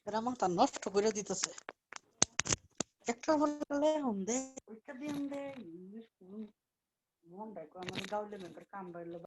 এরা মাথা নষ্ট করে দিতেছে। একটা বললে হন্দে ওইটা দিয়ে হন্দে ইংলিশ মন দেখো আমার গাউলে member come বাইলে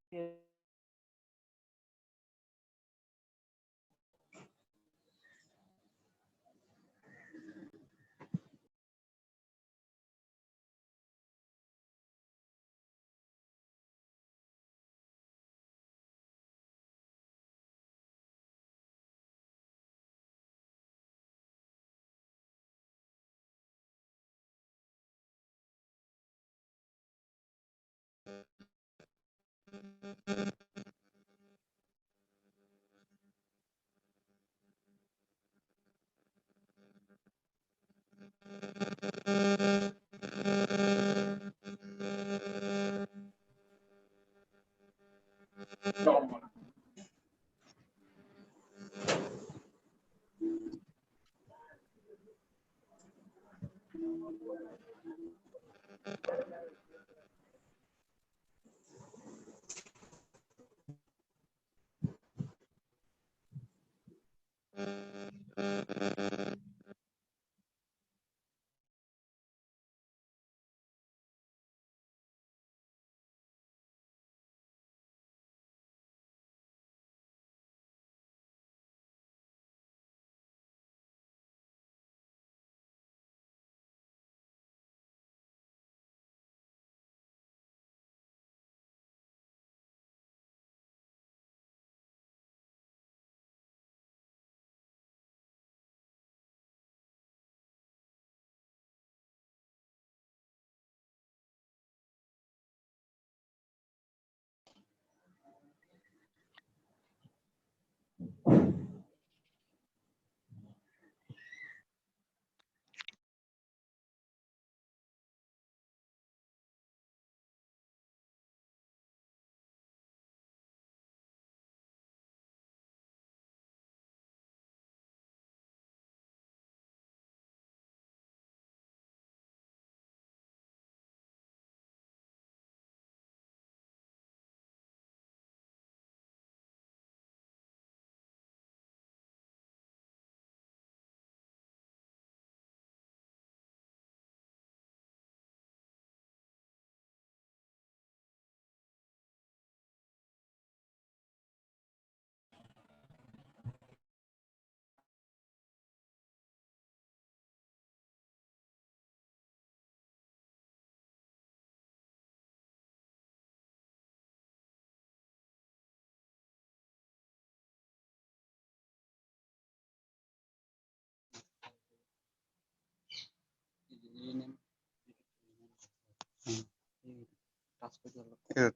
Evet.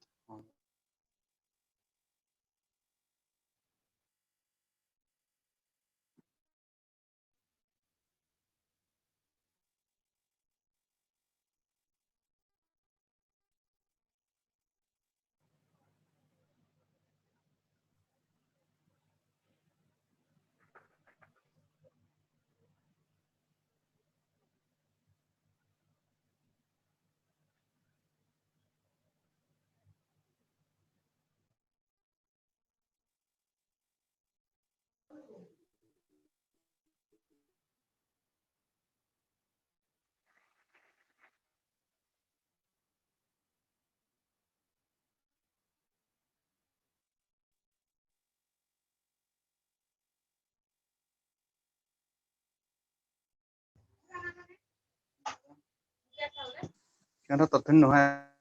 Nó tập tính nữa ha.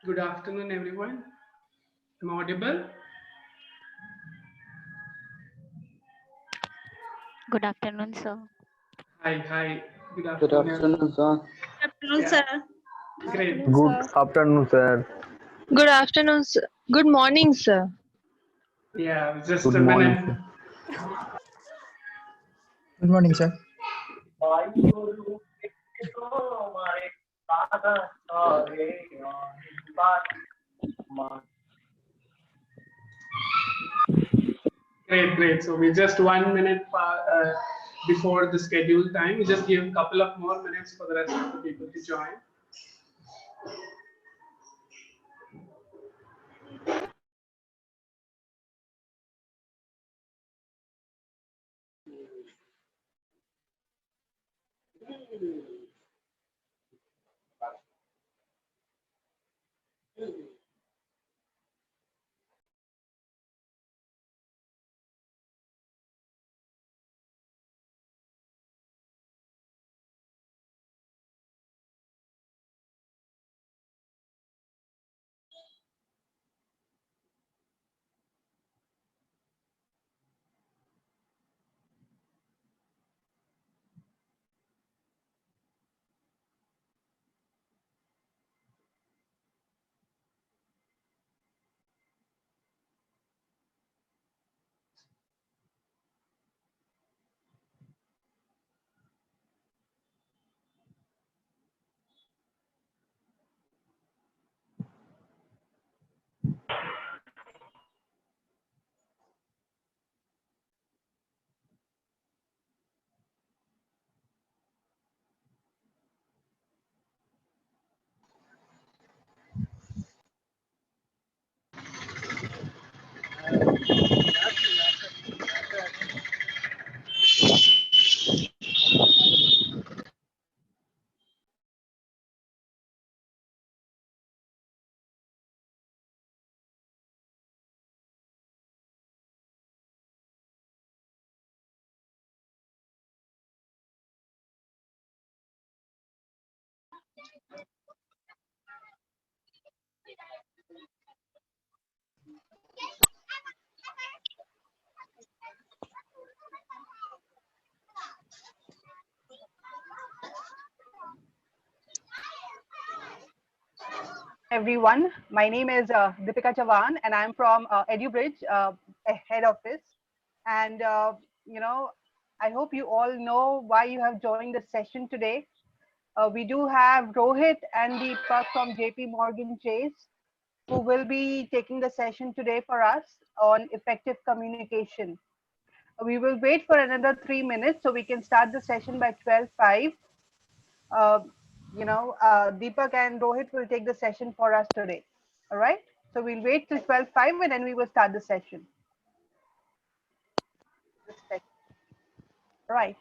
Good afternoon, everyone. Am I audible? Good afternoon, sir. Hi. Good Good afternoon, everyone. afternoon, sir. Afternoon, Yeah, sir. great. Good afternoon, sir. Good afternoon, sir. Good morning, sir. Yeah, just Good a morning, minute. sir. Good morning, sir. Great. So we just 1 minute before the scheduled time. We just give a couple of more minutes for the rest of the people to join. Everyone. My name is Deepak and I'm from EduBridge head office. And I hope you all know why you have joined the session today. We do have Rohit and Deepak from JP Morgan Chase, who will be taking the session today for us on effective communication. We will wait for another 3 minutes so we can start the session by 12:05. uh, Deepak and Rohit will take the session for us today. All right. So we'll wait till 12:05 and then we will start the session. Right.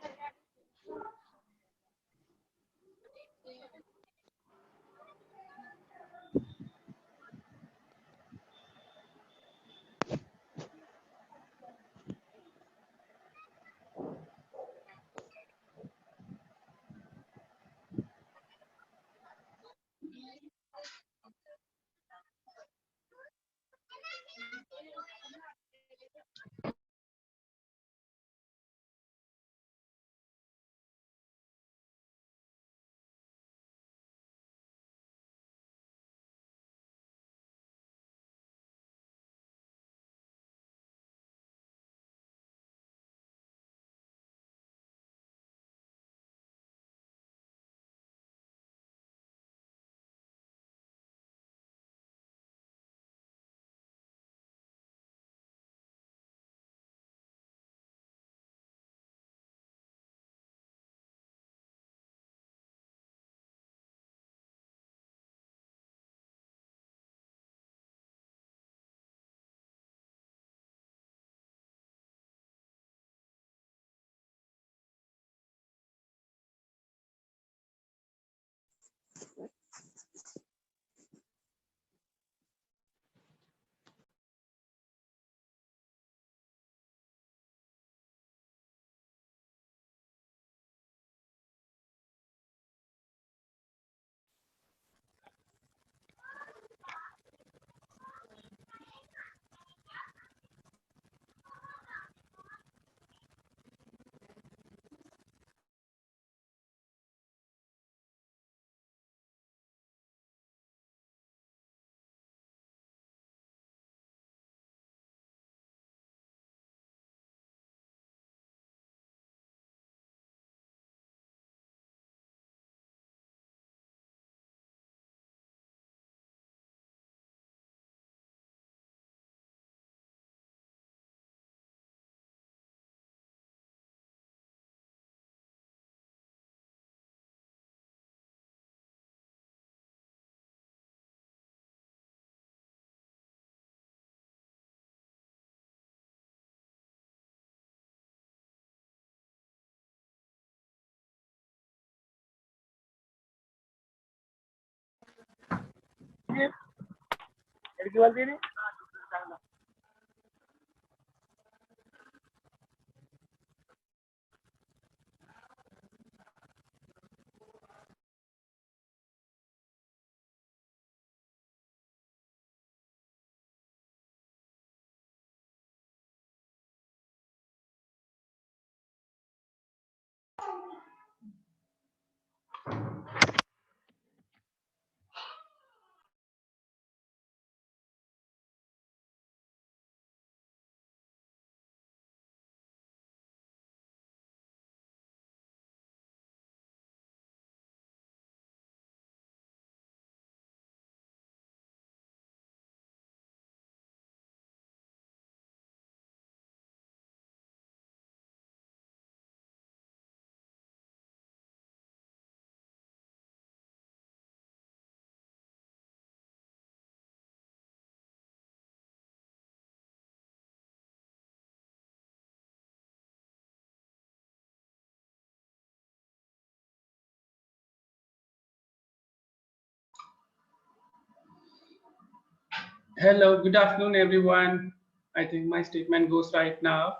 Hello, good afternoon, everyone. I think my statement goes right now.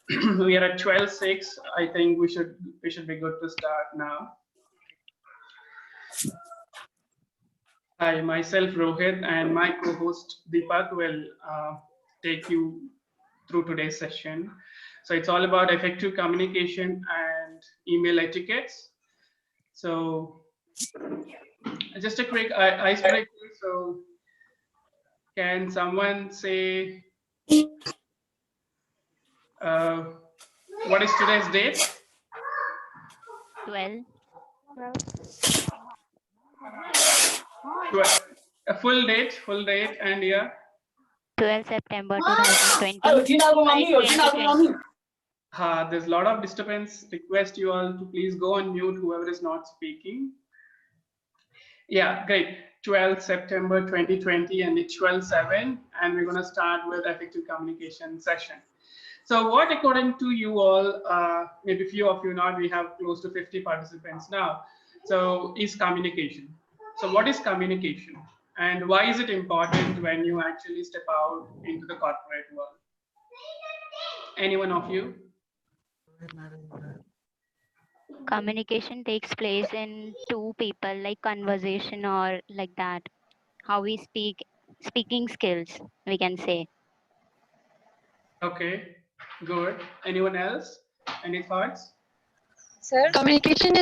We are at 12:06. I think we should be good to start now. Hi, myself Rohit and my co-host Deepak will take you through today's session. So it's all about effective communication and email etiquettes. So just a quick icebreaker. So can someone say what is today's date? 12. A full date, and yeah. 12 September 2020. 5:20. There's a lot of disturbance. Request you all to please go on mute, whoever is not speaking. Yeah, great. 12 September 2020, and it's 12:07, and we're going to start with effective communication session. So what, according to you all, maybe few of you not, we have close to 50 participants now. So is communication. So what is communication? And why is it important when you actually step out into the corporate world? Any one of you? Communication takes place in two people, like conversation or like that. How we speak, speaking skills, we can say. Okay, good. Anyone else? Any thoughts? Sir, communication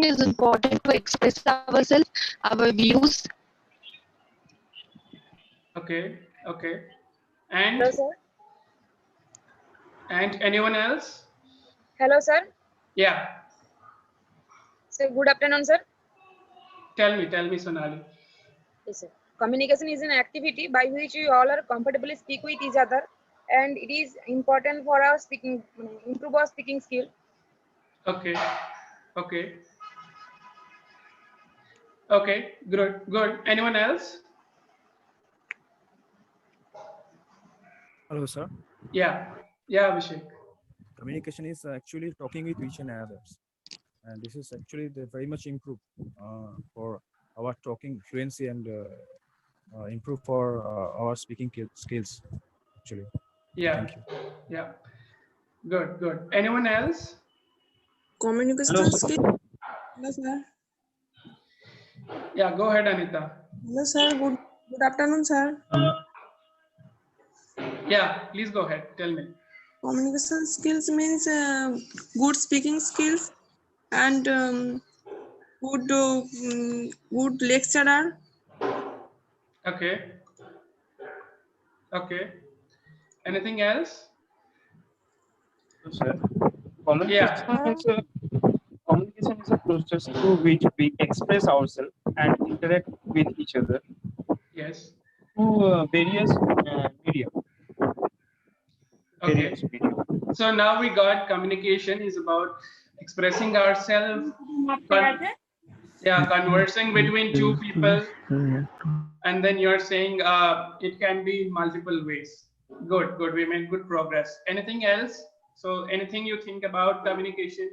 is important to express ourselves, our views. Okay. Hello, And sir. anyone else? Hello, sir. Yeah. Sir, good afternoon, sir. Tell me, Sonali. Yes, sir. Communication is an activity by which we all are comfortably speak with each other, and it is important for our speaking, improve our speaking skill. Okay. Good. Anyone else? Hello, sir. Yeah, Abhishek. Communication is actually talking with each and others, and this is actually very much improved for our talking fluency and improve for our speaking skills. Actually. Yeah. Thank you. Yeah. Good. Anyone else? Communication skill. Hello, sir. Yeah, go ahead, Anita. Hello, sir. Good afternoon, sir. Yeah, please go ahead. Tell me. Communication skills means good speaking skills and good lecturer. Okay. Anything else? Sir, communication is a process through which we express ourselves and interact with each other Yes. through various media. Okay. So now we got communication is about expressing ourselves. Conversing between two people, and then you're saying it can be in multiple ways. Good. We made good progress. Anything else? So anything you think about communication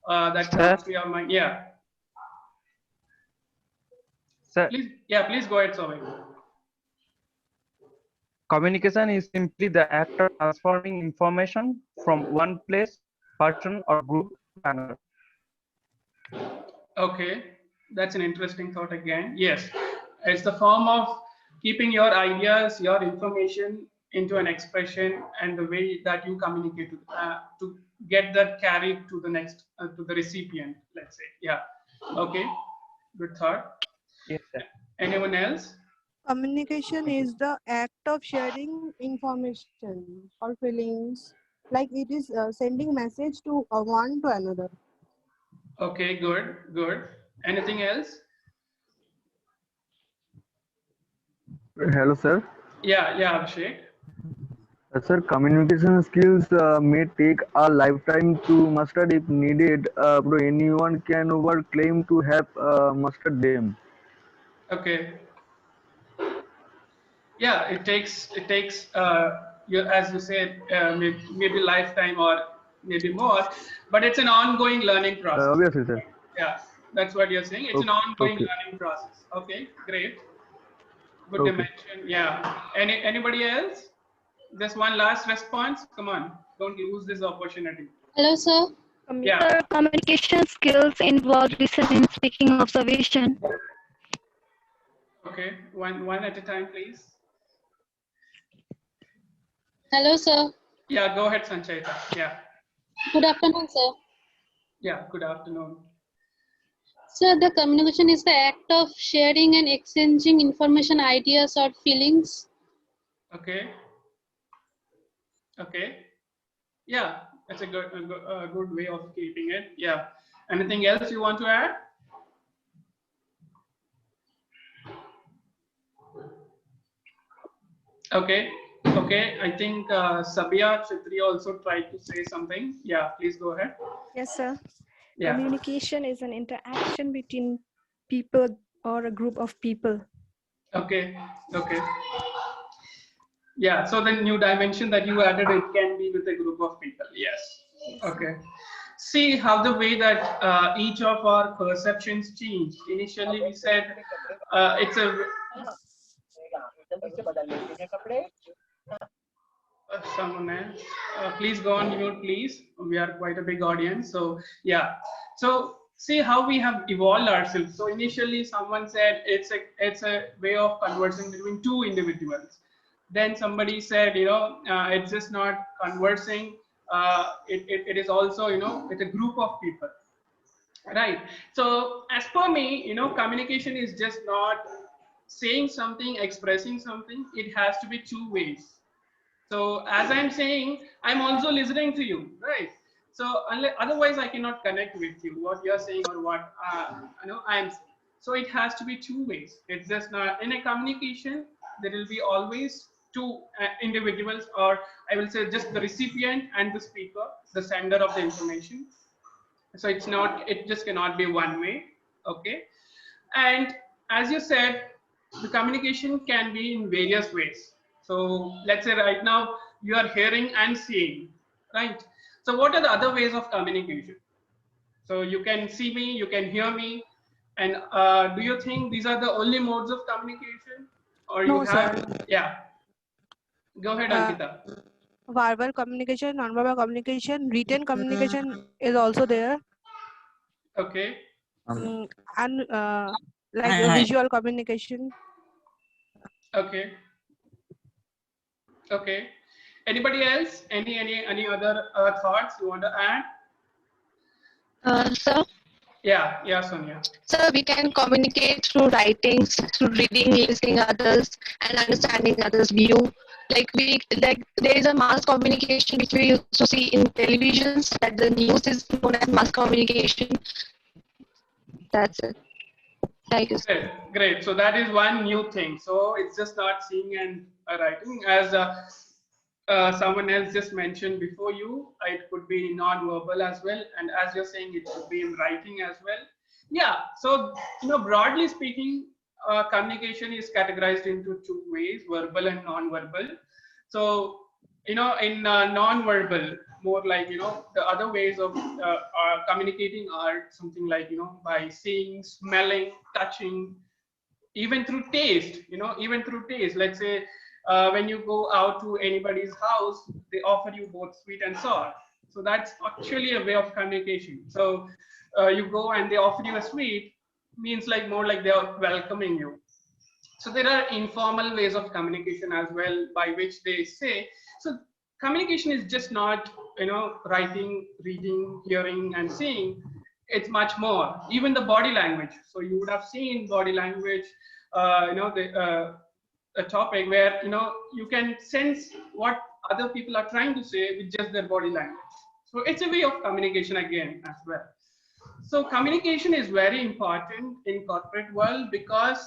that comes to your mind? Yeah. Sir, Please go ahead, Souvik. communication is simply the act of transforming information from one place, person, or group to another. Okay, that's an interesting thought again. Yes, it's the form of keeping your ideas, your information into an expression, and the way that you communicate to get that carried to the next to the recipient. Let's say, yeah. Okay, good thought. Yes, sir. Anyone else? Communication is the act of sharing information or feelings, like it is sending message to one to another. Okay, good, good. Anything else? Hello, sir. Yeah, Abhishek. Sir, communication skills may take a lifetime to master if needed, but anyone can over claim to have mastered them. Okay. Yeah, it takes you, as you said, maybe lifetime or maybe more, but it's an ongoing learning process. Obviously, sir. Yeah, that's what you're saying. It's an ongoing Okay. learning process. Okay, great. Good Okay. dimension. Yeah. Anybody else? Just one last response. Come on, don't lose this opportunity. Hello, sir. Yeah. Sir, communication skills involve listening, speaking, observation. Okay, one at a time, please. Hello, sir. Yeah, go ahead, Sanchayita. Yeah. Good afternoon, sir. Yeah, good afternoon. Sir, the communication is the act of sharing and exchanging information, ideas, or feelings. Okay. Okay. Yeah, that's a good way of keeping it. Yeah. Anything else you want to add? Okay. Okay. I think Sabia Chitri also tried to say something. Yeah, please go ahead. Yes, sir. Yeah. Communication is an interaction between people or a group of people. Okay. Okay. Yeah. So the new dimension that you added, it can be with a group of people. Yes. Okay. See how the way that each of our perceptions changed. Initially, we said it's a. Someone else. Please go on mute, please. We are quite a big audience. So yeah. So see how we have evolved ourselves. So initially, someone said it's a way of conversing between two individuals. Then somebody said, it's just not conversing. It is also, with a group of people. Right. So as per me, communication is just not saying something, expressing something. It has to be two ways. So as I'm saying, I'm also listening to you, right? So otherwise, I cannot connect with you, what you're saying or what I'm. So it has to be two ways. It's just not in a communication. There will be always two individuals, or I will say just the recipient and the speaker, the sender of the information. So it's not. It just cannot be one way. Okay. And as you said, the communication can be in various ways. So let's say right now you are hearing and seeing, right? So what are the other ways of communication? So you can see me, you can hear me, and do you think these are the only modes of communication, or you No, have? sir. Yeah. Go ahead, Ankita. Verbal communication, non-verbal communication, written communication is also there. Okay. And like visual communication. Okay. Okay. Anybody else? Any other thoughts you want to add? Sir, Yeah, Sonia. sir, we can communicate through writings, through reading, listening others, and understanding others' view. Like there is a mass communication which we used to see in televisions, that the news is known as mass communication. That's it. Thank you. Great. So that is one new thing. So it's just not seeing and writing, as someone else just mentioned before you. It could be non-verbal as well, and as you're saying, it could be in writing as well. Yeah. So broadly speaking, communication is categorized into two ways: verbal and non-verbal. So in non-verbal, more like the other ways of communicating are something like by seeing, smelling, touching, even through taste, even through taste. Let's say when you go out to anybody's house, they offer you both sweet and sour. So that's actually a way of communication. So you go and they offer you a sweet, means like more like they are welcoming you. So there are informal ways of communication as well, by which they say. So communication is just not, writing, reading, hearing, and seeing. It's much more. Even the body language. So you would have seen body language, a topic where you can sense what other people are trying to say with just their body language. So it's a way of communication again as well. So communication is very important in corporate world, because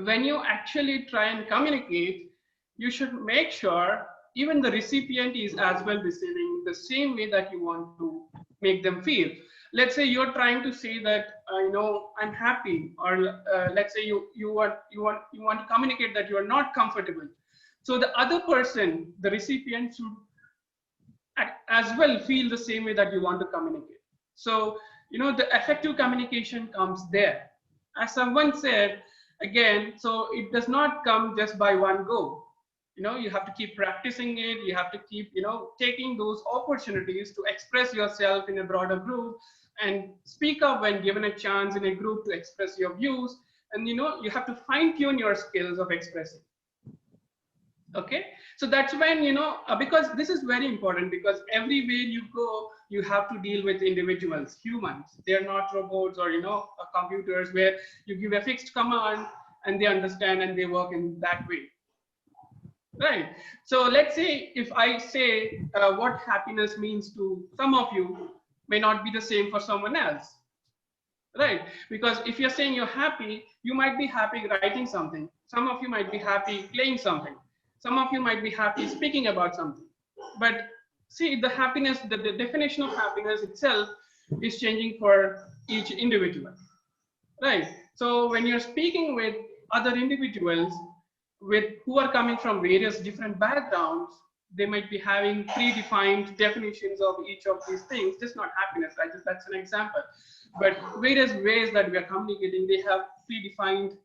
when you actually try and communicate, you should make sure even the recipient is as well receiving the same way that you want to make them feel. Let's say you're trying to say that I'm happy, or let's say you want to communicate that you are not comfortable. So the other person, the recipient, should as well feel the same way that you want to communicate. So the effective communication comes there. As someone said, again, so it does not come just by one go. You have to keep practicing it. You have to keep taking those opportunities to express yourself in a broader group, and speak up when given a chance in a group to express your views. And you have to fine tune your skills of expressing. Okay, so that's when because this is very important, because everywhere you go, you have to deal with individuals, humans. They are not robots or computers where you give a fixed command and they understand and they work in that way, right? So let's say if I say what happiness means to some of you may not be the same for someone else, right? Because if you're saying you're happy, you might be happy writing something. Some of you might be happy playing something. Some of you might be happy speaking about something. But see, the happiness, the definition of happiness itself is changing for each individual, right? So when you're speaking with other individuals who are coming from various different backgrounds, they might be having predefined definitions of each of these things, just not happiness, right? That's an example. But various ways that we are communicating, they have predefined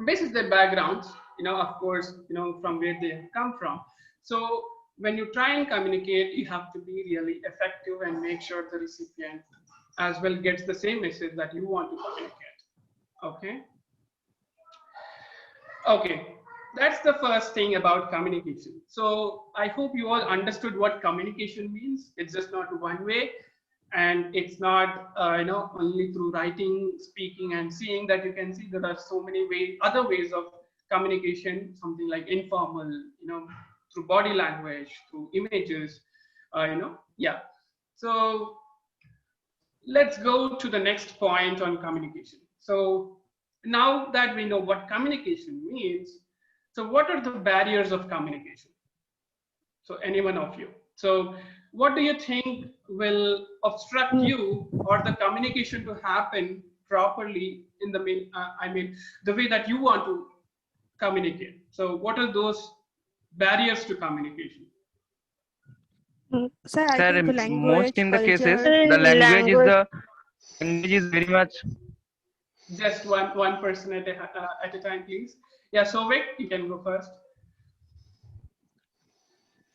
basis their backgrounds, of course, from where they come from. So when you try and communicate, you have to be really effective and make sure the recipient as well gets the same message that you want to communicate. Okay. Okay, that's the first thing about communication. So I hope you all understood what communication means. It's just not one way, and it's not only through writing, speaking, and seeing that you can see. There are so many other ways of communication, something like informal, through body language, through images, yeah. So let's go to the next point on communication. So now that we know what communication means, so what are the barriers of communication? So any one of you. So what do you think will obstruct you or the communication to happen properly in the the way that you want to communicate? So what are those barriers to communication? Sir, I Sir, think most language, in the cases, culture. the language is very much. Just one person at a time, please. Yeah, so Vic, you can go first.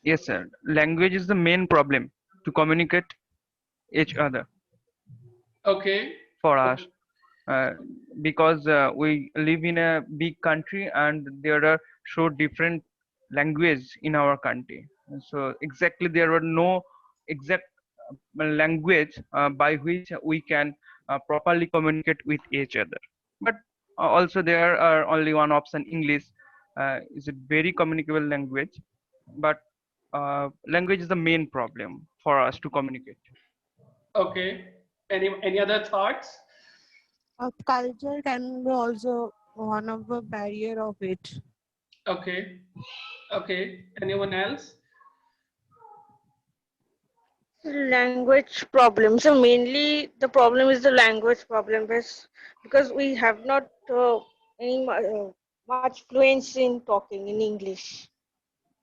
Yes, sir. Language is the main problem to communicate each other Okay. for us, because we live in a big country and there are so different language in our country. So exactly there are no exact language by which we can properly communicate with each other. But also there are only one option, English. Is a very communicable language, but language is the main problem for us to communicate. Okay. Any other thoughts? Culture can be also one of the barrier of it. Okay. Okay. Anyone else? Language problem. So mainly the problem is the language problem, because we have not much fluency in talking in English,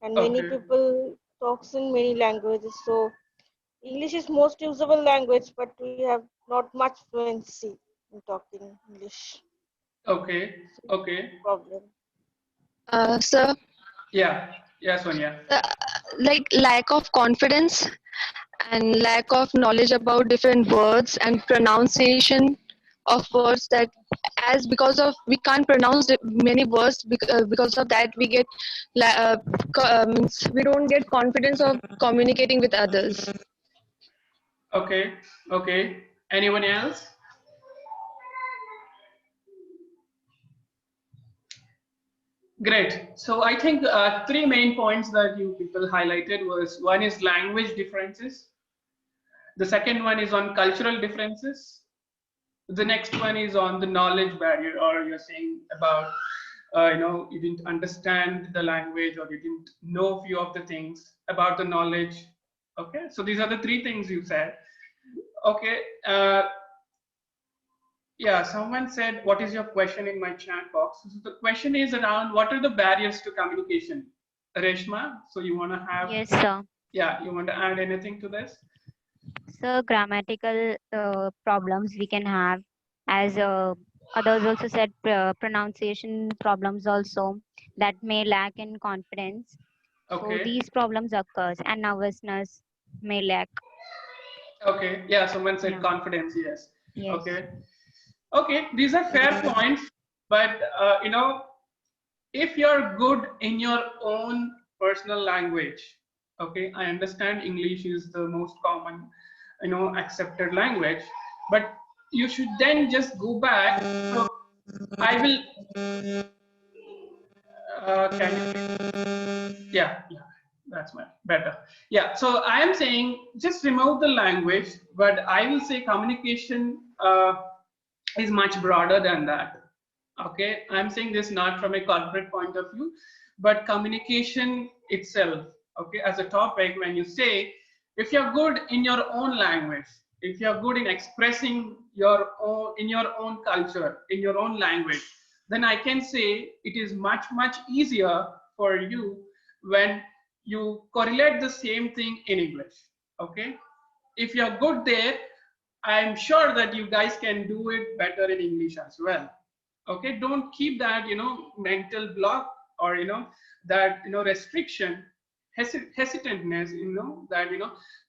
and many Okay. people talks in many languages. So English is most usable language, but we have not much fluency in talking English. Okay. Okay. Problem. Sir, Yeah. Yeah, Sonia. like lack of confidence and lack of knowledge about different words and pronunciation of words, that as because of we can't pronounce many words, because of that we get means we don't get confidence of communicating with others. Okay. Okay. Anyone else? Great. So I think three main points that you people highlighted was, one is language differences. The second one is on cultural differences. The next one is on the knowledge barrier, or you're saying about, you didn't understand the language, or you didn't know a few of the things about the knowledge. Okay. So these are the three things you said. Okay. Yeah, someone said, what is your question in my chat box? So the question is around what are the barriers to communication? Reshma, so you want to have, Yes, sir. yeah, you want to add anything to this? So grammatical problems we can have, as others also said, pronunciation problems also that may lack in confidence. So Okay. these problems occurs, and nervousness may lack. Okay, yeah, someone said Yeah. confidence, yes. Yes. Okay. Okay, these are fair points, but if you're good in your own personal language, okay, I understand English is the most common, accepted language, but you should then just go back. So I will, can you please? Yeah, that's better. Yeah, so I am saying just remove the language, but I will say communication is much broader than that. Okay, I'm saying this not from a corporate point of view, but communication itself. Okay, as a topic, when you say, if you're good in your own language, if you're good in expressing your own in your own culture, in your own language, then I can say it is much easier for you when you correlate the same thing in English. Okay, if you're good there, I'm sure that you guys can do it better in English as well. Okay, don't keep that mental block, or that restriction, hesitantness,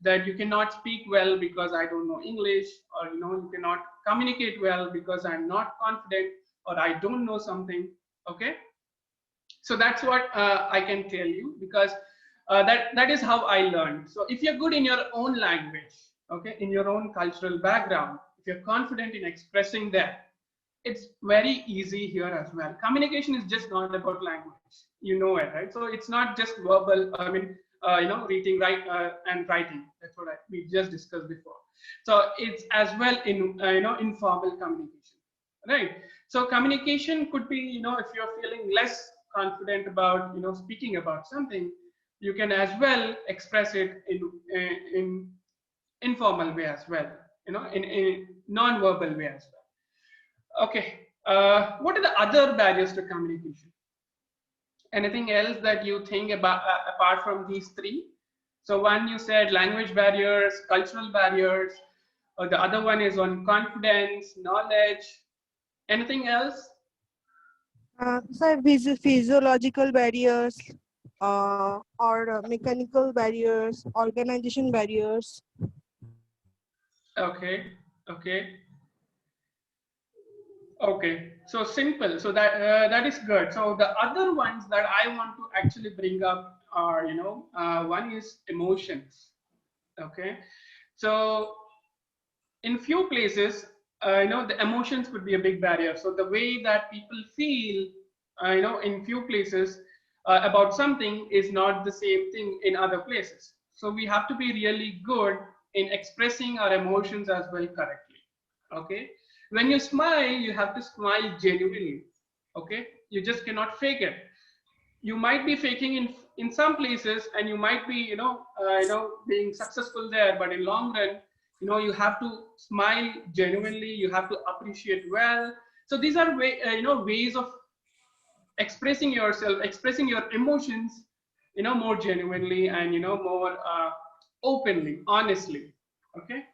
that you cannot speak well because I don't know English, or you cannot communicate well because I'm not confident, or I don't know something. Okay, so that's what I can tell you, because that is how I learned. So if you're good in your own language, okay, in your own cultural background, if you're confident in expressing that, it's very easy here as well. Communication is just not about language, it, right? So it's not just verbal, I mean, reading, and writing. That's what we just discussed before. So it's as well in informal communication, right? So communication could be, if you're feeling less confident about speaking about something, you can as well express it in informal way as well, in non-verbal way as well. Okay, what are the other barriers to communication? Anything else that you think about apart from these three? So one, you said language barriers, cultural barriers, or the other one is on confidence, knowledge. Anything else? Sir, physiological barriers, or mechanical barriers, organization barriers. Okay, okay. Okay, so simple. So that is good. So the other ones that I want to actually bring up are, one is emotions. Okay, so in few places, the emotions could be a big barrier. So the way that people feel, in few places about something is not the same thing in other places. So we have to be really good in expressing our emotions as well correctly. Okay, when you smile, you have to smile genuinely. Okay, you just cannot fake it. You might be faking in some places, and you might be being successful there, but in long run, you have to smile genuinely, you have to appreciate well. So these are ways of expressing yourself, expressing your emotions more genuinely, and more openly, honestly. Okay,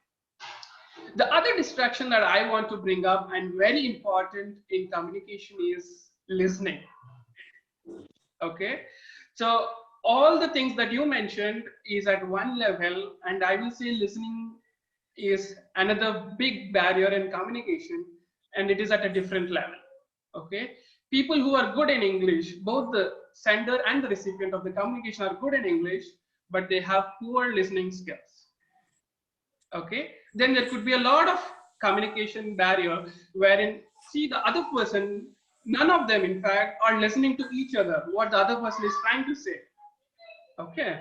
The other distraction that I want to bring up and very important in communication is listening. Okay, so all the things that you mentioned is at one level, and I will say listening is another big barrier in communication, and it is at a different level. Okay, people who are good in English, both the sender and the recipient of the communication are good in English, but they have poor listening skills. Okay, then there could be a lot of communication barrier wherein, see, the other person, none of them in fact are listening to each other what the other person is trying to say. Okay,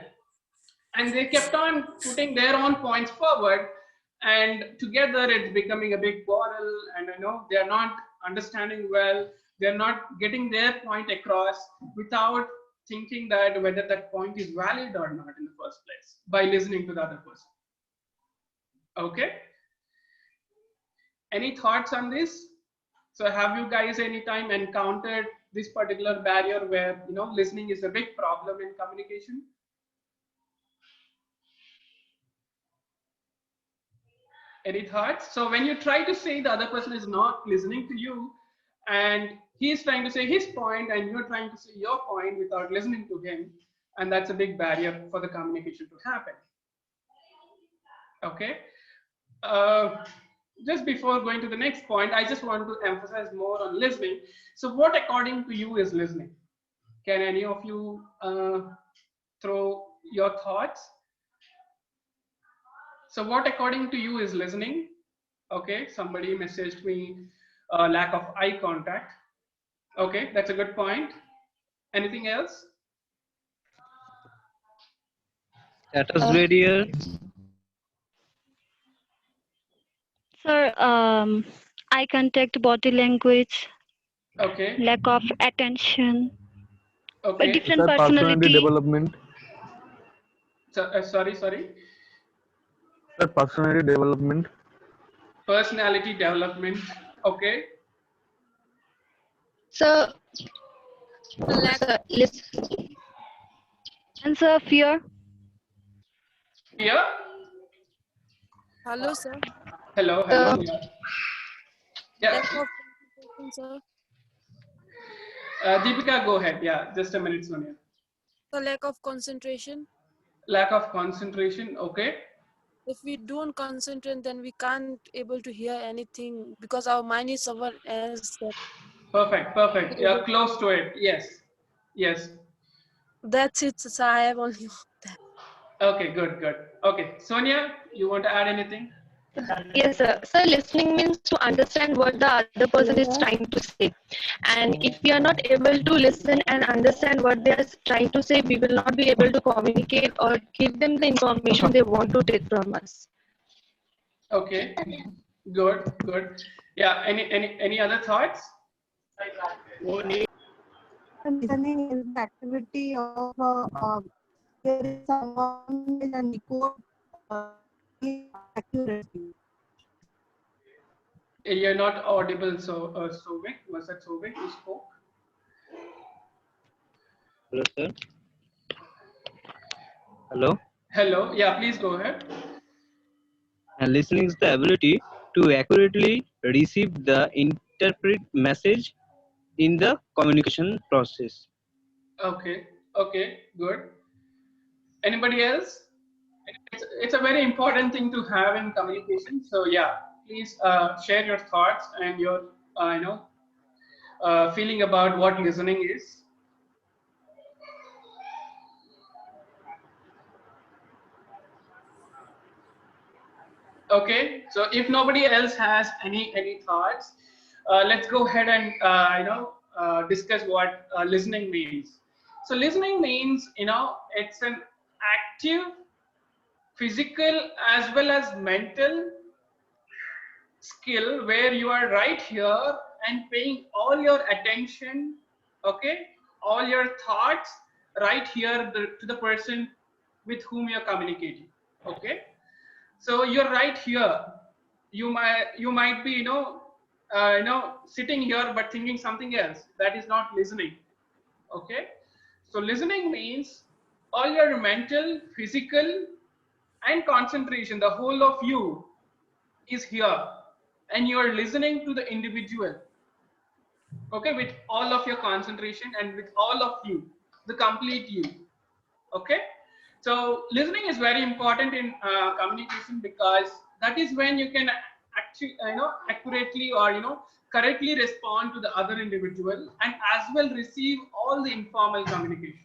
and they kept on putting their own points forward, and together it's becoming a big quarrel, and they are not understanding well, they're not getting their point across without thinking that whether that point is valid or not in the first place by listening to the other person. Okay, any thoughts on this? So have you guys any time encountered this particular barrier where listening is a big problem in communication? Any thoughts? So when you try to say, the other person is not listening to you, and he is trying to say his point and you're trying to say your point without listening to him, and that's a big barrier for the communication to happen. Okay, just before going to the next point, I just want to emphasize more on listening. So what according to you is listening? Can any of you throw your thoughts? So what according to you is listening? Okay, somebody messaged me lack of eye contact. Okay, that's a good point. Anything else? Status barrier. Sir, eye contact, body language, Okay. lack of attention, Okay. different Sir, personality personality. development. Sorry. Sir, personality development. Personality development. Okay. So, And sir, fear. Fear. Hello, sir. Hello. Yeah. Lack of concentration, sir. Deepika, go ahead. Yeah, just a minute, Sonia. The lack of concentration. Lack of concentration. Okay. If we don't concentrate, then we can't able to hear anything because our mind is somewhere else. Perfect. You're close to it. Yes. That's it, sir. I have only that. Okay, good. Okay, Sonia, you want to add anything? Yes, sir. So listening means to understand what the other person is trying to say. And if we are not able to listen and understand what they are trying to say, we will not be able to communicate or give them the information they want to take from us. Okay, good. Yeah, any other thoughts? Listening is the activity of hearing someone and decode accuracy. You're not audible, so Sovik, was that Sovik who spoke? Hello, sir. Hello. Yeah, please go ahead. And listening is the ability to accurately receive the interpret message in the communication process. Okay, good. Anybody else? It's a very important thing to have in communication. So yeah, please share your thoughts and your feeling about what listening is. Okay, so if nobody else has any thoughts, let's go ahead and discuss what listening means. So listening means it's an active, physical as well as mental skill where you are right here and paying all your attention, okay, all your thoughts right here to the person with whom you're communicating. Okay, so you're right here. You might be sitting here but thinking something else. That is not listening. Okay, so listening means all your mental, physical and concentration, the whole of you is here and you are listening to the individual, okay, with all of your concentration and with all of you, the complete you. Okay, so listening is very important in communication, because that is when you can actually accurately or correctly respond to the other individual, and as well receive all the informal communication.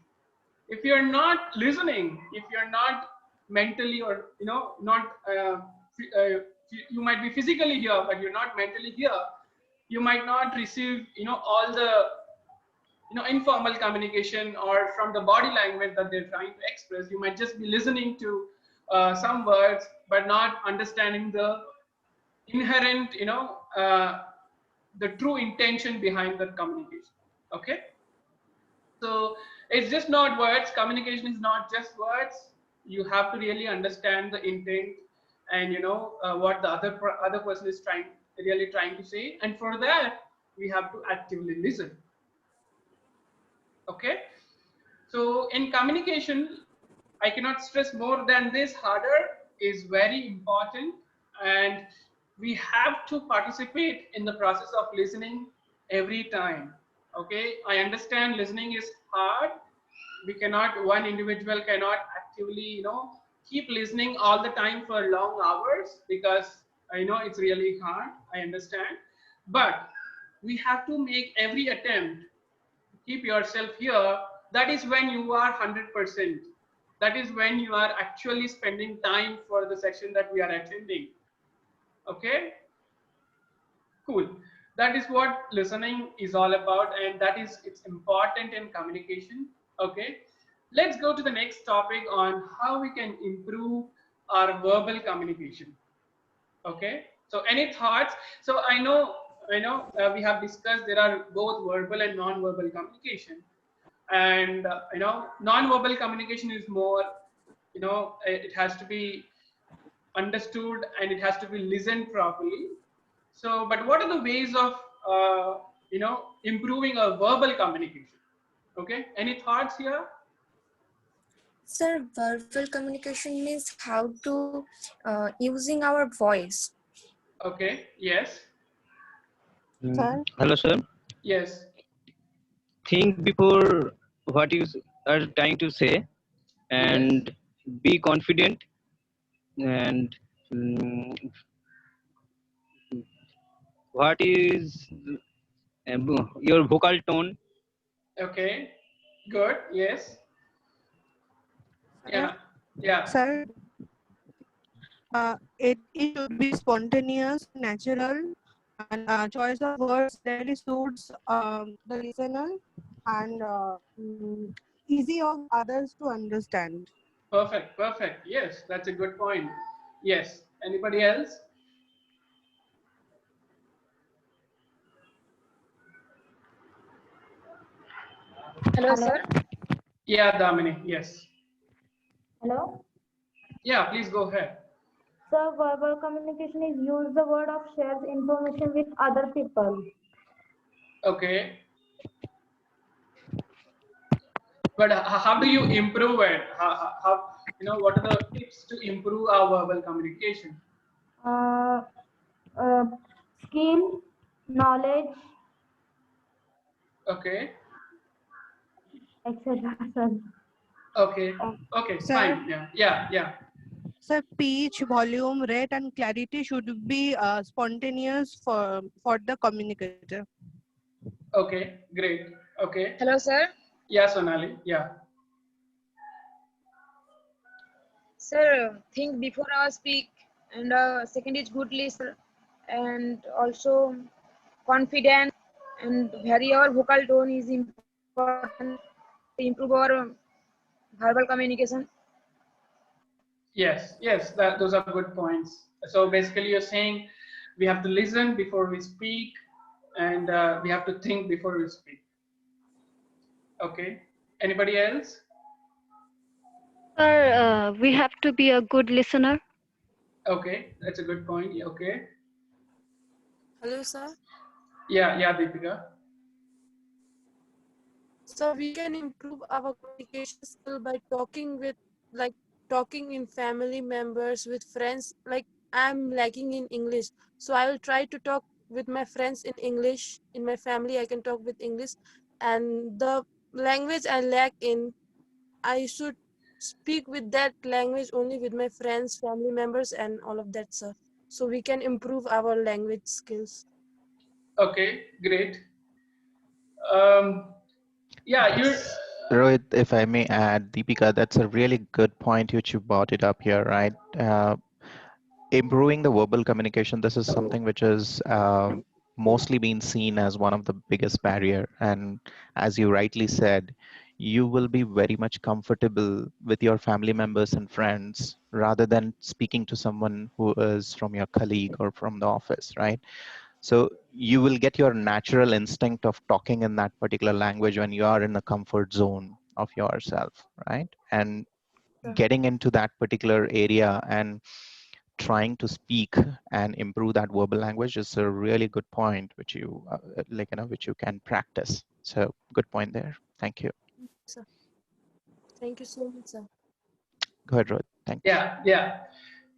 If you're not listening, if you're not mentally or not you might be physically here but you're not mentally here, you might not receive all the informal communication or from the body language that they're trying to express. You might just be listening to some words but not understanding the inherent the true intention behind that communication. Okay, so it's just not words. Communication is not just words. You have to really understand the intent and what the other person is really trying to say, and for that we have to actively listen. Okay, so in communication, I cannot stress more than this. Harder is very important, and we have to participate in the process of listening every time. Okay, I understand listening is hard. We cannot, one individual cannot actively keep listening all the time for long hours, because I know it's really hard. I understand, but we have to make every attempt. Keep yourself here. That is when you are 100%. That is when you are actually spending time for the session that we are attending. Okay, cool. That is what listening is all about, and that is, it's important in communication. Okay, let's go to the next topic on how we can improve our verbal communication. Okay, so any thoughts? So I know we have discussed there are both verbal and non-verbal communication, and non-verbal communication is more, it has to be understood and it has to be listened properly. So but what are the ways of improving a verbal communication? Okay, any thoughts here? Sir, verbal communication means how to using our voice. Okay, yes. Sir, Hello, sir. Yes. Think before what you are trying to say, and be confident, and what is your vocal tone. Okay, good. Yes. Yeah, yeah. sir, it should be spontaneous, natural, and choice of words really suits the listener and easy of others to understand. Perfect, perfect. Yes, that's a good point. Yes. Anybody else? Hello, sir. Yeah, Damini. Yes. Hello. Yeah, please go ahead. So verbal communication is use the word of shares information with other people. Okay. But how do you improve it? How what are the tips to improve our verbal communication? Uh, uh, Skill, knowledge, Okay. etc. Sir. Okay. Okay. Sir, Fine. Yeah. Yeah. Yeah. sir, pitch, volume, rate, and clarity should be spontaneous for the communicator. Okay. Great. Okay. Hello, sir. Yeah, Sonali. Yeah. Sir, think before I speak, and second is good listener, and also confident, and vary our vocal tone is important to improve our verbal communication. Yes. Yes. Those are good points. So basically, you're saying we have to listen before we speak, and we have to think before we speak. Okay. Anybody else? Sir, we have to be a good listener. Okay, that's a good point. Yeah, okay. Hello, sir. Yeah, yeah, Deepika. So we can improve our communication skill by talking with, like, talking in family members, with friends, like I'm lacking in English. So I will try to talk with my friends in English. In my family, I can talk with English. And the language I lack in, I should speak with that language only with my friends, family members, and all of that stuff. So we can improve our language skills. Okay, great. Um, yeah, you're. Rohit, if I may add, Deepika, that's a really good point which you brought it up here, right? Improving the verbal communication, this is something which is mostly been seen as one of the biggest barrier. And as you rightly said, you will be very much comfortable with your family members and friends rather than speaking to someone who is from your colleague or from the office, right? So you will get your natural instinct of talking in that particular language when you are in the comfort zone of yourself, right? And getting into that particular area and trying to speak and improve that verbal language is a really good point, which you which you can practice. So good point there. Thank you. So, thank you so much, sir. Go ahead, Rohit. Thanks. Yeah.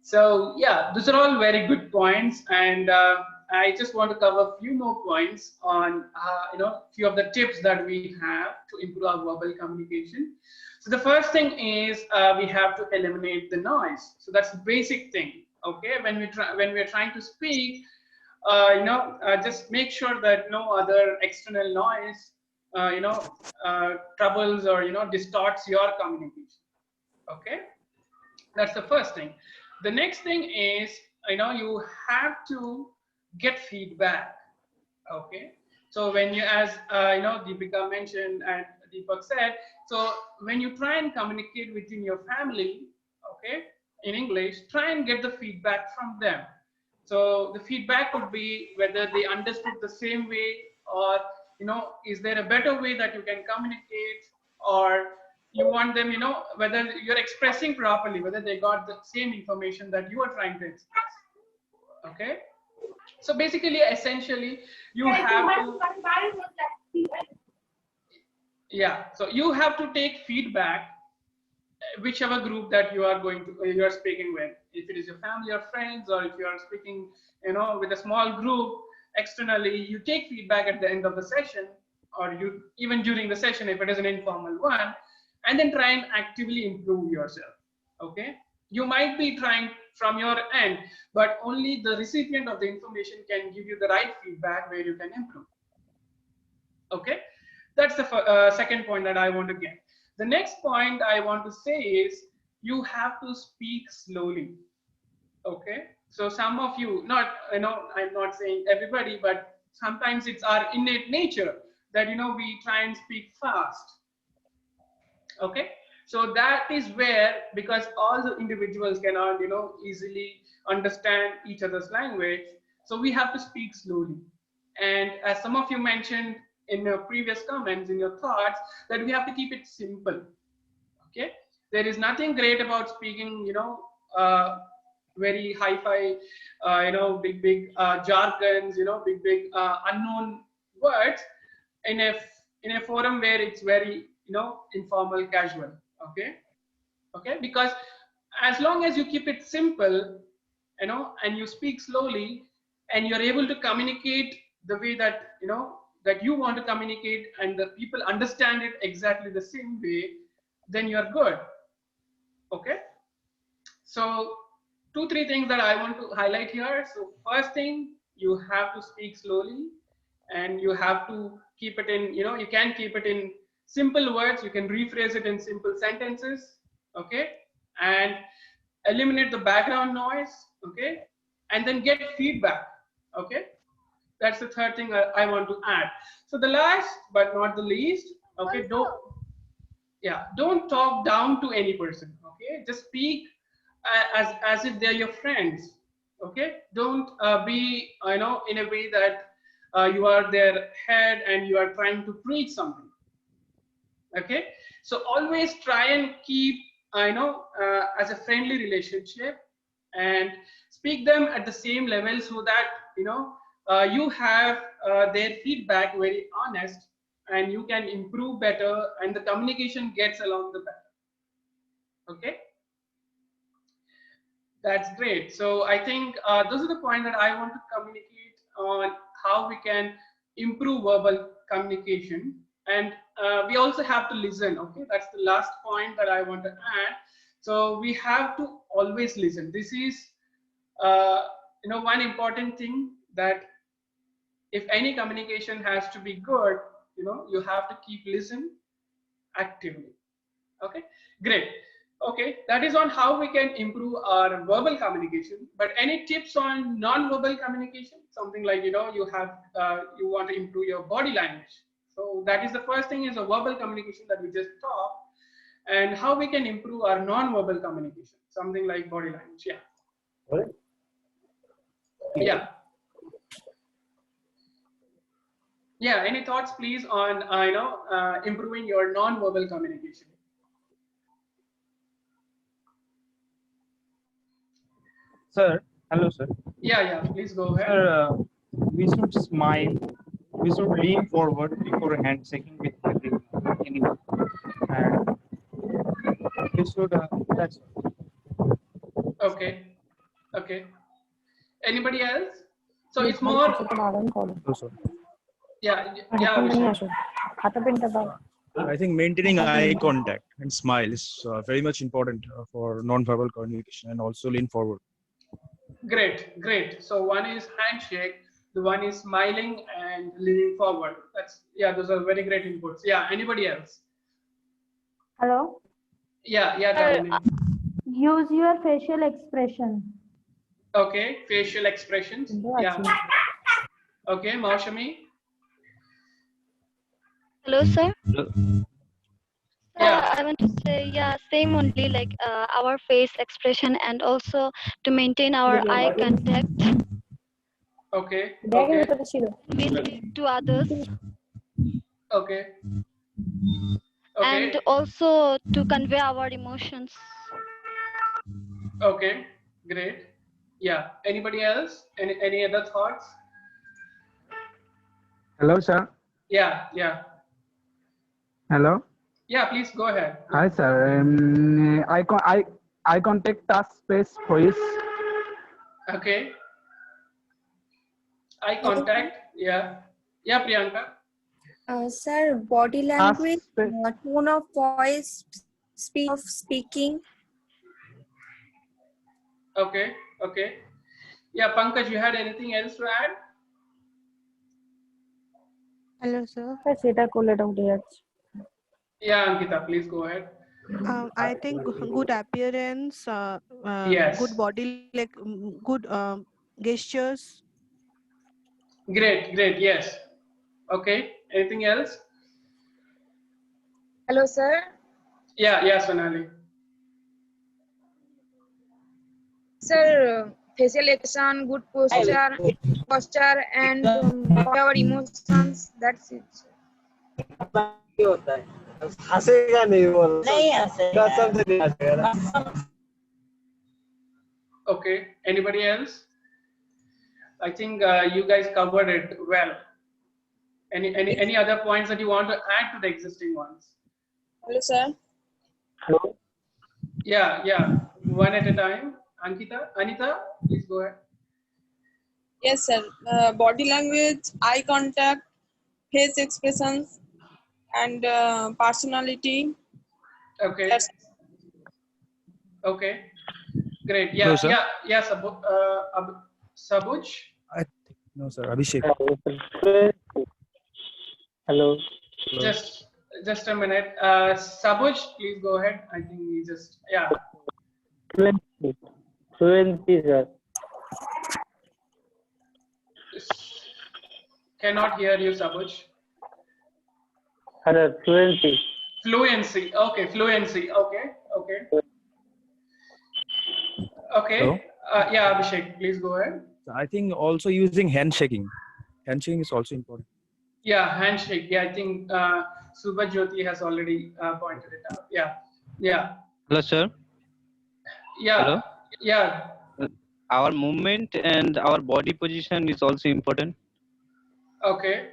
So yeah, those are all very good points, and I just want to cover a few more points on few of the tips that we have to improve our verbal communication. So the first thing is we have to eliminate the noise. So that's the basic thing. Okay, when we're trying to speak, just make sure that no other external noise, troubles or distorts your communication. Okay, that's the first thing. The next thing is you have to get feedback. Okay, so when you, as Deepika mentioned and Deepak said, so when you try and communicate within your family, okay, in English, try and get the feedback from them. So the feedback would be whether they understood the same way, or is there a better way that you can communicate, or you want them, whether you're expressing properly, whether they got the same information that you are trying to express. Okay, so basically, essentially, you have to, so you have to take feedback, whichever group that you are you are speaking with. If it is your family or friends, or if you are speaking, with a small group externally, you take feedback at the end of the session, or you even during the session if it is an informal one, and then try and actively improve yourself. Okay, you might be trying from your end, but only the recipient of the information can give you the right feedback where you can improve. Okay, that's the second point that I want to get. The next point I want to say is you have to speak slowly. Okay, so some of you, not, I'm not saying everybody, but sometimes it's our innate nature that we try and speak fast. Okay, so that is where, because all the individuals cannot easily understand each other's language, so we have to speak slowly. And as some of you mentioned in your previous comments, in your thoughts, that we have to keep it simple. Okay, there is nothing great about speaking very hi-fi big jargons, big unknown words in a forum where it's very informal, casual. Okay, because as long as you keep it simple, and you speak slowly, and you're able to communicate the way that that you want to communicate, and the people understand it exactly the same way, then you're good. Okay, so 2-3 things that I want to highlight here. So first thing, you have to speak slowly, and you have to keep it in, you can keep it in simple words, you can rephrase it in simple sentences. Okay, and eliminate the background noise. Okay, and then get feedback. Okay, that's the third thing I want to add. So the last but not the least, okay, don't talk down to any person. Okay, just speak as if they're your friends. Okay, don't be in a way that you are their head and you are trying to preach something. Okay, so always try and keep as a friendly relationship, and speak them at the same level, so that you have their feedback very honest, and you can improve better, and the communication gets along the better. Okay, That's great. So I think those are the points that I want to communicate on how we can improve verbal communication. And we also have to listen. Okay, that's the last point that I want to add. So we have to always listen. This is, one important thing, that if any communication has to be good, you have to keep listen actively. Okay, great. Okay, that is on how we can improve our verbal communication. But any tips on non-verbal communication? Something like, you want to improve your body language. So that is the first thing, is a verbal communication that we just talked, and how we can improve our non-verbal communication. Something like body language. Yeah. Yeah. Yeah. Any thoughts, please, on improving your non-verbal communication? Sir, hello, sir. Yeah, please go ahead. Sir, we should smile. We should lean forward before handshaking with anyone. And we should, that's all. Okay. Anybody else? So it's more. Yeah, Abhishek. I think maintaining eye contact and smile is very much important for non-verbal communication, and also lean forward. Great. So one is handshake, the one is smiling and leaning forward. Those are very great inputs. Yeah, anybody else? Hello? Yeah, Dhanani. Use your facial expression. Okay, facial expressions. Yeah. Okay, Maushami. Hello, sir. Yeah. I want to say, same only, like our face expression, and also to maintain our eye contact. Okay. We speak to others. Okay. And also to convey our emotions. Okay, great. Yeah. Anybody else? Any other thoughts? Hello, sir. Yeah. Hello. Yeah, please go ahead. Hi, sir. I contact touch space voice. Okay. Eye contact. Yeah, Priyanka. Sir, body language, tone of voice, speed of speaking. Okay. Yeah, Pankaj, you had anything else to add? Hello, sir. Yeah, Ankita, please go ahead. I think good appearance, Yes. good body, good gestures. Great. Yes. Okay. Anything else? Hello, sir. Yeah, Sonali. Sir, facial expression, good posture, and our emotions. That's it. हंसेगा नहीं वो नहीं हंसेगा कसम से नहीं हंसेगा Okay. Anybody else? I think you guys covered it well. Any other points that you want to add to the existing ones? Hello, sir. Hello. Yeah. One at a time. Anita, please go ahead. Yes, sir. Body language, eye contact, face expressions, and personality. Okay. Okay. Great. Yeah. Hello, sir. Yeah. Sabuj. No, sir. Abhishek. Hello. Just a minute. Sabuj, please go ahead. I think we just Fluency, sir. Cannot hear you, Sabuj. Hello, fluency. Fluency. Okay, fluency. Okay. Hello? Yeah, Abhishek, please go ahead. I think also using handshaking. Handshaking is also important. Yeah, handshake. Yeah, I think Subhajyoti has already pointed it out. Yeah. Hello, sir. Yeah. Hello? Yeah. Our movement and our body position is also important. Okay.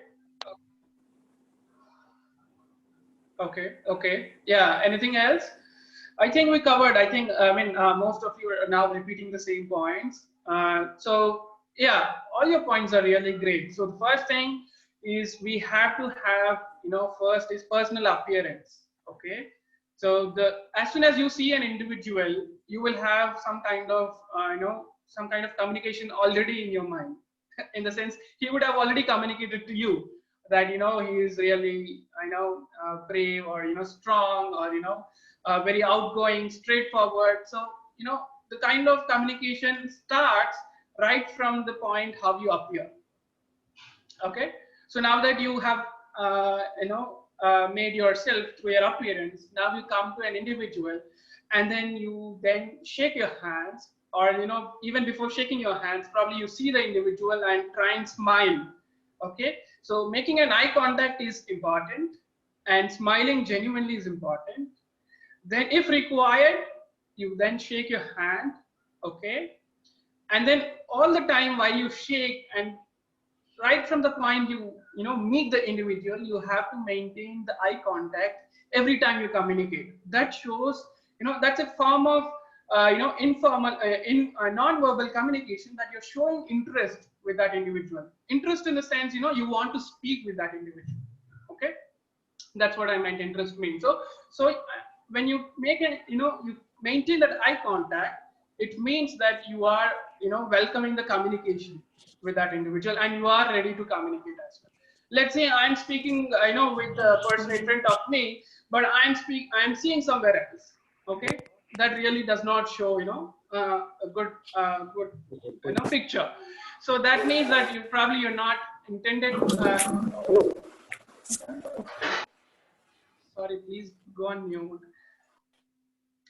Yeah. Anything else? I think we covered. I mean, most of you are now repeating the same points. So yeah, all your points are really great. So the first thing is we have to have, first is personal appearance. Okay. So as soon as you see an individual, you will have some kind of, some kind of communication already in your mind. In the sense, he would have already communicated to you that, he is really, brave, or, strong, or, very outgoing, straightforward. So, the kind of communication starts right from the point how you appear. Okay. So now that you have, made yourself through your appearance, now you come to an individual, and then you then shake your hands, or, even before shaking your hands, probably you see the individual and try and smile. Okay. So making an eye contact is important, and smiling genuinely is important. Then if required, you then shake your hand. Okay. And then all the time while you shake, and right from the point you meet the individual, you have to maintain the eye contact every time you communicate. That shows, that's a form of informal, non-verbal communication, that you're showing interest with that individual. Interest in the sense, you want to speak with that individual. Okay. That's what I meant interest means. So when you make an, you maintain that eye contact, it means that you are, welcoming the communication with that individual, and you are ready to communicate as well. Let's say I'm speaking, with the person in front of me, but I'm seeing somewhere else. Okay. That really does not show, a good, picture. So that means that you're not intended. Sorry, please go on mute.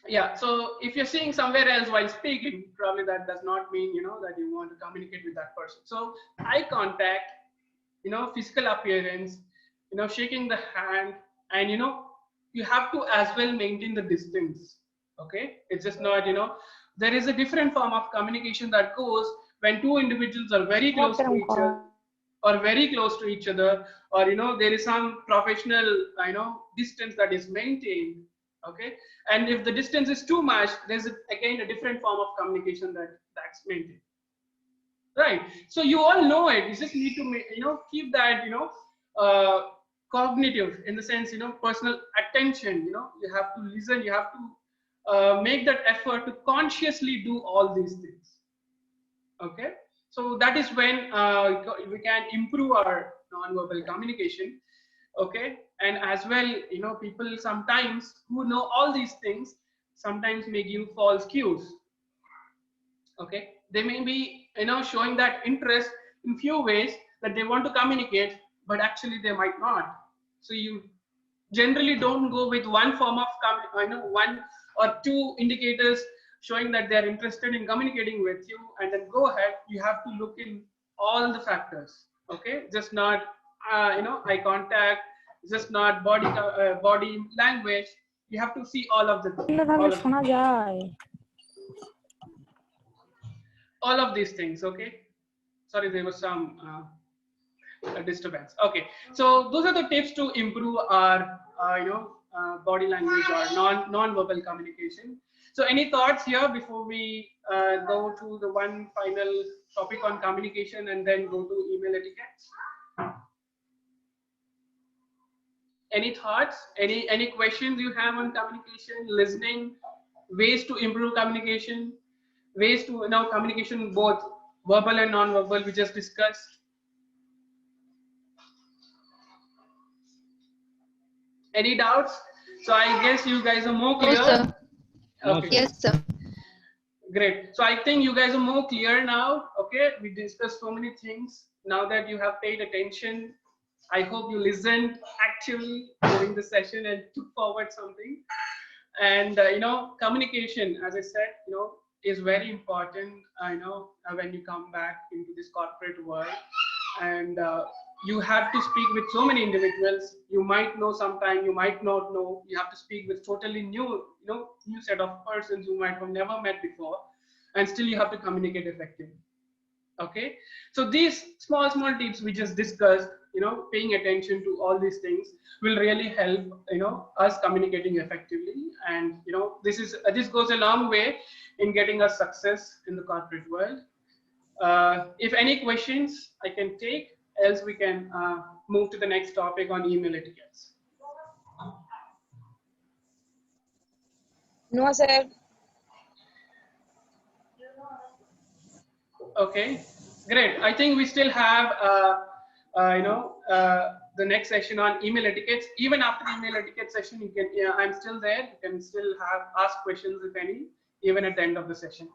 Yeah, so if you're seeing somewhere else while speaking, probably that does not mean, that you want to communicate with that person. So eye contact, physical appearance, shaking the hand, and, you have to as well maintain the distance. Okay. It's just not, there is a different form of communication that goes when two individuals are very close to each other, or very close to each other, or, there is some professional, distance that is maintained. Okay. And if the distance is too much, there's again a different form of communication that's maintained. Right. So you all know it. You just need to, keep that, cognitive, in the sense, personal attention. You have to listen. You have to make that effort to consciously do all these things. Okay. So that is when we can improve our non-verbal communication. Okay. And as well, people sometimes who know all these things sometimes may give false cues. Okay. They may be, showing that interest in few ways that they want to communicate, but actually they might not. So you generally don't go with one form of, one or two indicators showing that they're interested in communicating with you, and then go ahead. You have to look in all the factors. Okay. Just not, eye contact, just not body language. You have to see all of all of these things. Okay. Sorry, there was some disturbance. Okay. So those are the tips to improve our, body language or non-verbal communication. So any thoughts here before we go to the one final topic on communication, and then go to email etiquette? Any thoughts? Any questions you have on communication, listening, ways to improve communication, ways to, communication both verbal and non-verbal, we just discussed? Any doubts? So I guess you guys are more clear. No, sir. Okay. Yes, sir. Great. So I think you guys are more clear now. Okay. We discussed so many things. Now that you have paid attention, I hope you listened actively during the session and took forward something. And, communication, as I said, is very important, when you come back into this corporate world. And you have to speak with so many individuals. You might know sometime, you might not know. You have to speak with totally new, new set of persons you might have never met before, and still you have to communicate effectively. Okay. So these small tips we just discussed paying attention to all these things will really help us communicating effectively. And this goes a long way in getting us success in the corporate world. If any questions I can take, else we can move to the next topic on email etiquettes. No, sir. Okay, great. I think we still have the next session on email etiquettes. Even after the email etiquette session, you can, I'm still there. You can still ask questions if any, even at the end of the session.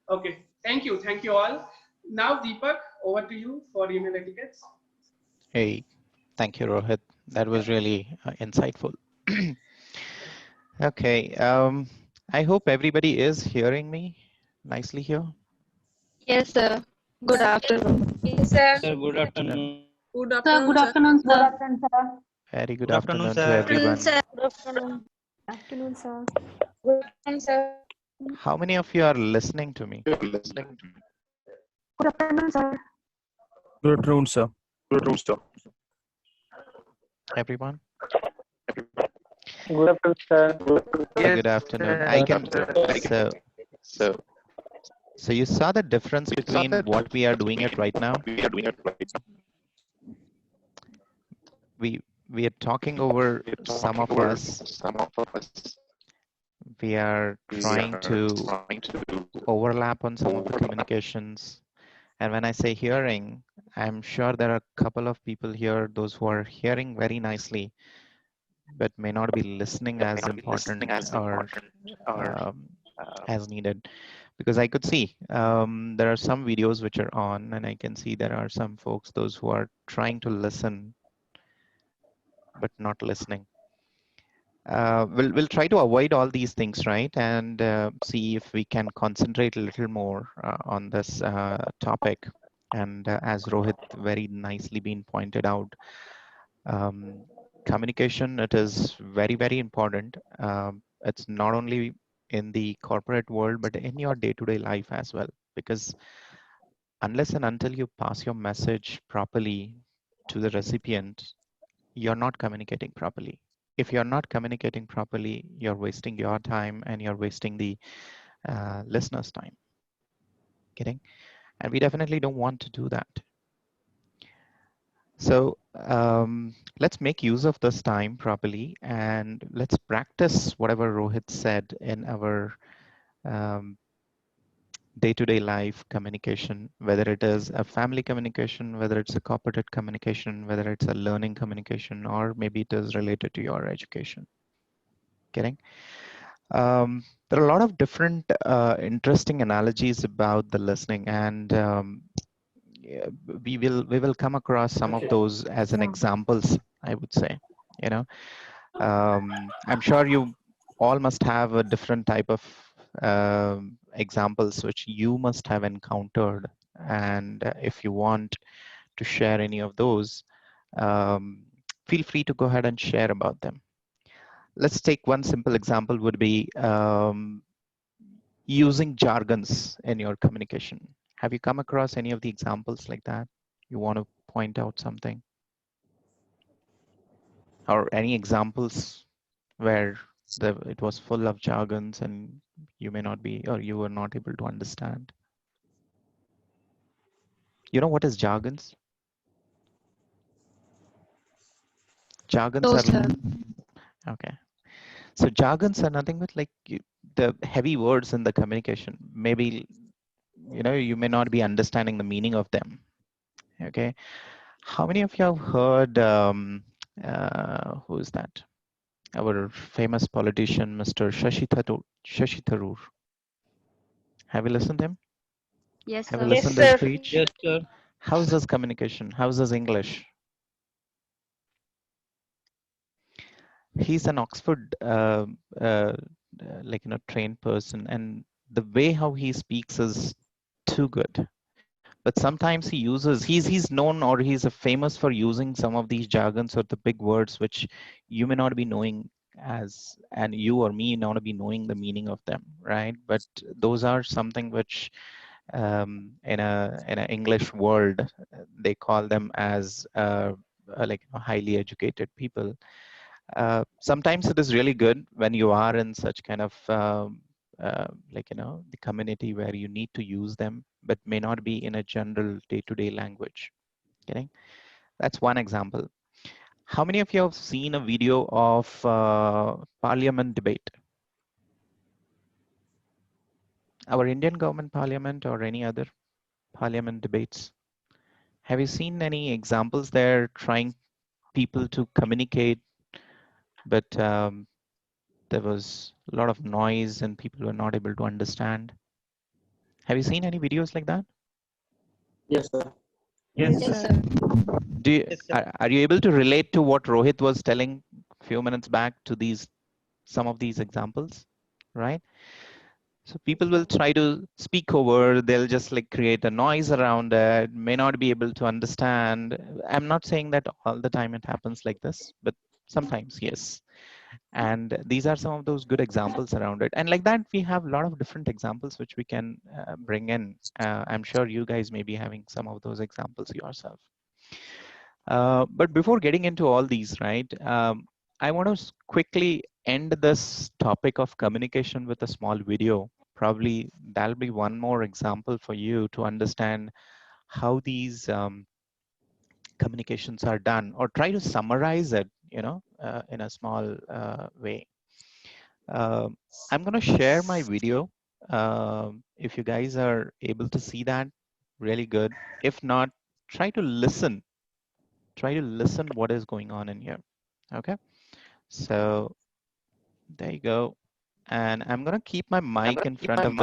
Okay, thank you all. Now, Deepak, over to you for email etiquettes. Hey, thank you, Rohit. That was really insightful. Okay, I hope everybody is hearing me nicely here. Yes, sir. Good afternoon. Yes, sir. Sir, good afternoon. Good Sir, afternoon, good sir. afternoon, Good sir. afternoon, sir. Very good Good afternoon, afternoon to sir. everyone. Good afternoon. Afternoon, sir. Good afternoon, sir. How many of you are listening to me? Good afternoon, sir. Good afternoon, sir. Everyone? Good afternoon, sir. Hey, good afternoon. I can, so you saw the difference between what we are doing it right now? We are talking over some of us. We are trying to overlap on some of the communications. And when I say hearing, I'm sure there are a couple of people here, those who are hearing very nicely, but may not be listening as important or as needed. Because I could see there are some videos which are on, and I can see there are some folks, those who are trying to listen, but not listening. We'll try to avoid all these things, right? And see if we can concentrate a little more on this topic. And as Rohit very nicely been pointed out, communication, it is very, very important. It's not only in the corporate world, but in your day-to-day life as well. Because unless and until you pass your message properly to the recipient, you're not communicating properly. If you're not communicating properly, you're wasting your time and you're wasting the listener's time. Getting? And we definitely don't want to do that. So let's make use of this time properly and let's practice whatever Rohit said in our day-to-day life communication, whether it is a family communication, whether it's a corporate communication, whether it's a learning communication, or maybe it is related to your education. Getting? There are a lot of different interesting analogies about the listening, and yeah, we will come across some of those as an examples, I would say. I'm sure you all must have a different type of examples which you must have encountered, and if you want to share any of those, feel free to go ahead and share about them. Let's take one simple example would be using jargons in your communication. Have you come across any of the examples like that? You want to point out something? Or any examples where it was full of jargons and you may not be, or you were not able to understand? You know what is jargons? Jargons No, are, sir. okay. So jargons are nothing but like the heavy words in the communication. Maybe, you may not be understanding the meaning of them. Okay. How many of you have heard, who is that? Our famous politician, Mr. Shashi Tharoor. Have you listened to him? Yes, Have you sir. listened to his speech? Yes, sir. How's his communication? How's his English? He's an Oxford, trained person, and the way how he speaks is too good. But sometimes he's known, or he's famous for using some of these jargons or the big words which you may not be knowing and you or me not be knowing the meaning of them, right? But those are something which in a English world they call them as highly educated people. Sometimes it is really good when you are in such kind of the community where you need to use them, but may not be in a general day-to-day language. Okay, that's one example. How many of you have seen a video of parliament debate? Our Indian government parliament or any other parliament debates? Have you seen any examples there trying people to communicate, but there was a lot of noise and people were not able to understand? Have you seen any videos like that? Yes, sir. Yes, Yes, sir. sir. Do you, are you able to relate to what Rohit was telling a few minutes back to some of these examples, right? So people will try to speak over, they'll just create a noise around it, may not be able to understand. I'm not saying that all the time it happens like this, but sometimes, yes. And these are some of those good examples around it. And like that, we have a lot of different examples which we can bring in. I'm sure you guys may be having some of those examples yourself. But before getting into all these, right, I want to quickly end this topic of communication with a small video. Probably that'll be one more example for you to understand how these communications are done, or try to summarize it, in a small way. I'm going to share my video. If you guys are able to see that, really good. If not, try to listen what is going on in here. Okay, so there you go. And I'm gonna keep my mic in front of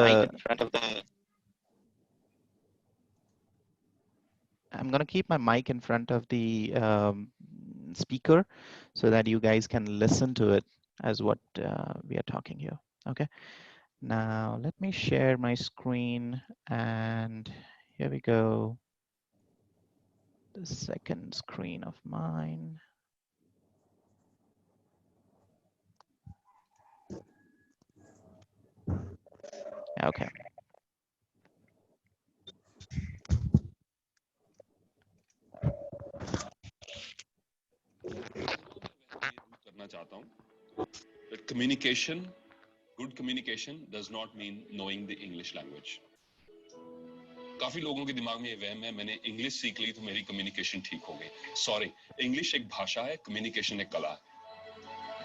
the speaker so that you guys can listen to it as what we are talking here. Okay, now let me share my screen, and here we go. The second screen of mine. Okay. करना चाहता हूं that communication, good communication does not mean knowing the English language. काफी लोगों के दिमाग में ये वहम है, मैंने इंग्लिश सीख ली तो मेरी कम्युनिकेशन ठीक हो गई. सॉरी, इंग्लिश एक भाषा है, कम्युनिकेशन एक कला है.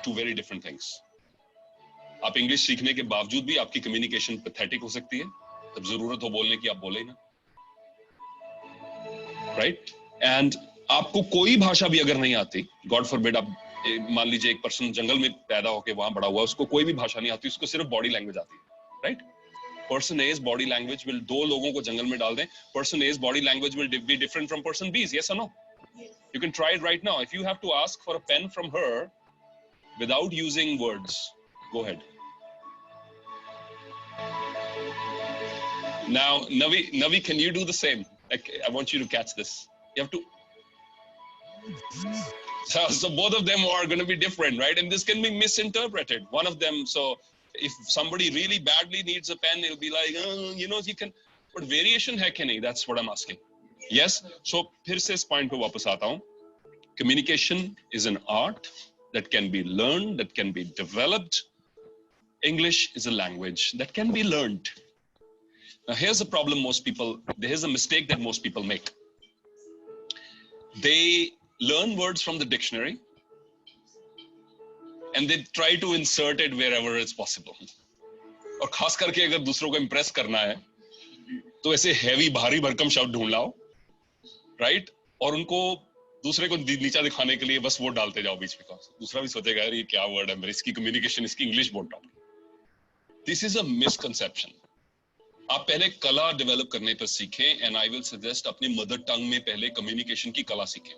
Two very different things. आप इंग्लिश सीखने के बावजूद भी आपकी कम्युनिकेशन पैथेटिक हो सकती है. जब जरूरत हो बोलने की, आप बोले ही ना. राइट? एंड आपको कोई भाषा भी अगर नहीं आती, गॉड फॉरबिड, आप मान लीजिए एक पर्सन जंगल में पैदा होके वहां बड़ा हुआ, उसको कोई भी भाषा नहीं आती, उसको सिर्फ बॉडी लैंग्वेज आती है. Right? Person A's body language will, दो लोगों को जंगल में डाल दें, person A's body language will be different from person B's. Yes or no? You can try it right now. If you have to ask for a pen from her without using words, go ahead. Now, Navi, can you do the same? I want you to catch this. You have to. So both of them are going to be different, right? And this can be misinterpreted. One of them, so if somebody really badly needs a pen, it'll be like, you can, but variation hai ki nahi? That's what I'm asking. Yes. So फिर से इस point पे वापस आता हूँ. Communication is an art that can be learned, that can be developed. English is a language that can be learned. Now here's a problem here's a mistake that most people make. They learn words from the dictionary and they try to insert it wherever it's possible. और खास करके अगर दूसरों को impress करना है, तो ऐसे heavy भारी भरकम शब्द ढूंढ लाओ, right? और उनको दूसरे को नीचा दिखाने के लिए बस वो डालते जाओ बीच में. दूसरा भी सोचेगा यार ये क्या वर्ड है, मेरी इसकी communication, इसकी English बोल रहा हूँ. This is a misconception. आप पहले कला डेवलप करने पर सीखें, and I will suggest अपनी मदर टंग में पहले communication की कला सीखें.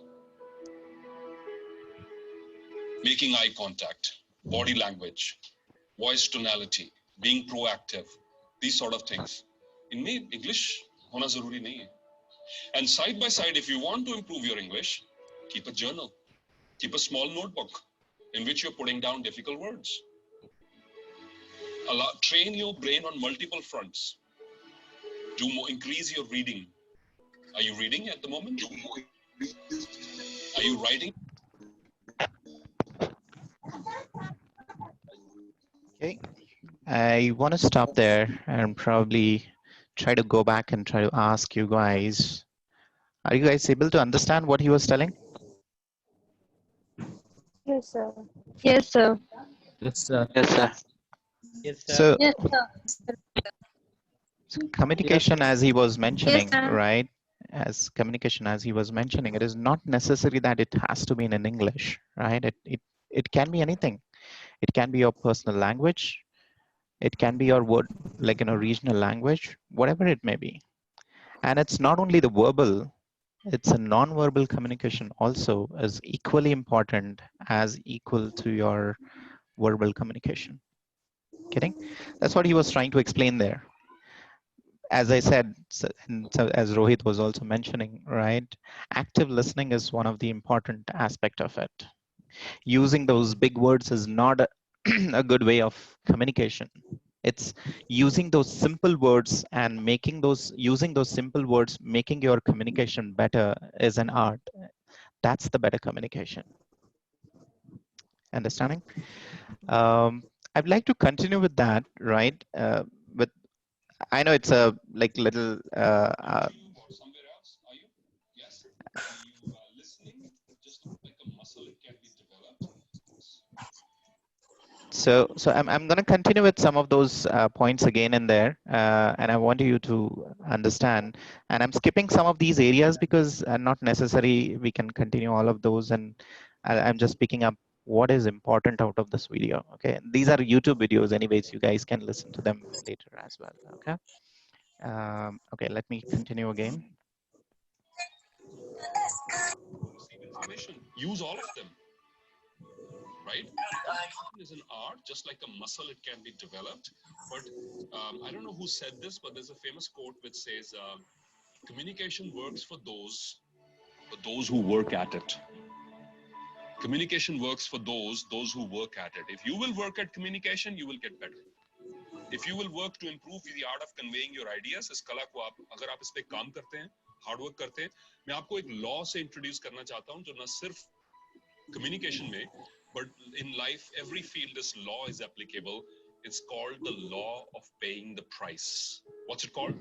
Making eye contact, body language, voice tonality, being proactive, these sort of things. इनमें English होना जरूरी नहीं है. And side by side, if you want to improve your English, keep a journal, keep a small notebook in which you're putting down difficult words. Train your brain on multiple fronts. Increase your reading. Are you reading at the moment? Are you writing? Okay, I want to stop there and probably try to go back and try to ask you guys, are you guys able to understand what he was telling? Yes, sir. Yes, sir. Yes, sir. Yes, sir. Yes, sir. So Yes, sir. communication, as he was mentioning, sir. right? As communication, as he was mentioning, it is not necessary that it has to be in English, right? It can be anything. It can be your personal language. It can be your word, like in a regional language, whatever it may be. And it's not only the verbal, it's a non-verbal communication also is equally important as equal to your verbal communication. Getting? That's what he was trying to explain there. As I said, and so as Rohit was also mentioning, right? Active listening is one of the important aspect of it. Using those big words is not a good way of communication. It's using those simple words and using those simple words, making your communication better is an art. That's the better communication. Understanding? I'd like to continue with that, right? With I know it's a like little Somewhere else? Are you? Yes. Are you listening? Just like a muscle, it can be developed. so I'm going to continue with some of those points again in there, and I want you to understand. And I'm skipping some of these areas because not necessary we can continue all of those, and I'm just picking up what is important out of this video. Okay, these are YouTube videos, anyways. You guys can listen to them later as well. Okay. Okay, let me continue again. Receive information. Use all of them. Right? Communication is an art, just like a muscle, it can be developed. But I don't know who said this, but there's a famous quote which says, communication works for those who work at it. Communication works for those who work at it. If you will work at communication, you will get better. If you will work to improve the art of conveying your ideas, इस कला को अगर आप इस पे काम करते हैं, हार्ड वर्क करते हैं, मैं आपको एक लॉ से इंट्रोड्यूस करना चाहता हूं जो न सिर्फ communication में, but in life, every field, this law is applicable. It's called the law of paying the price. What's it called?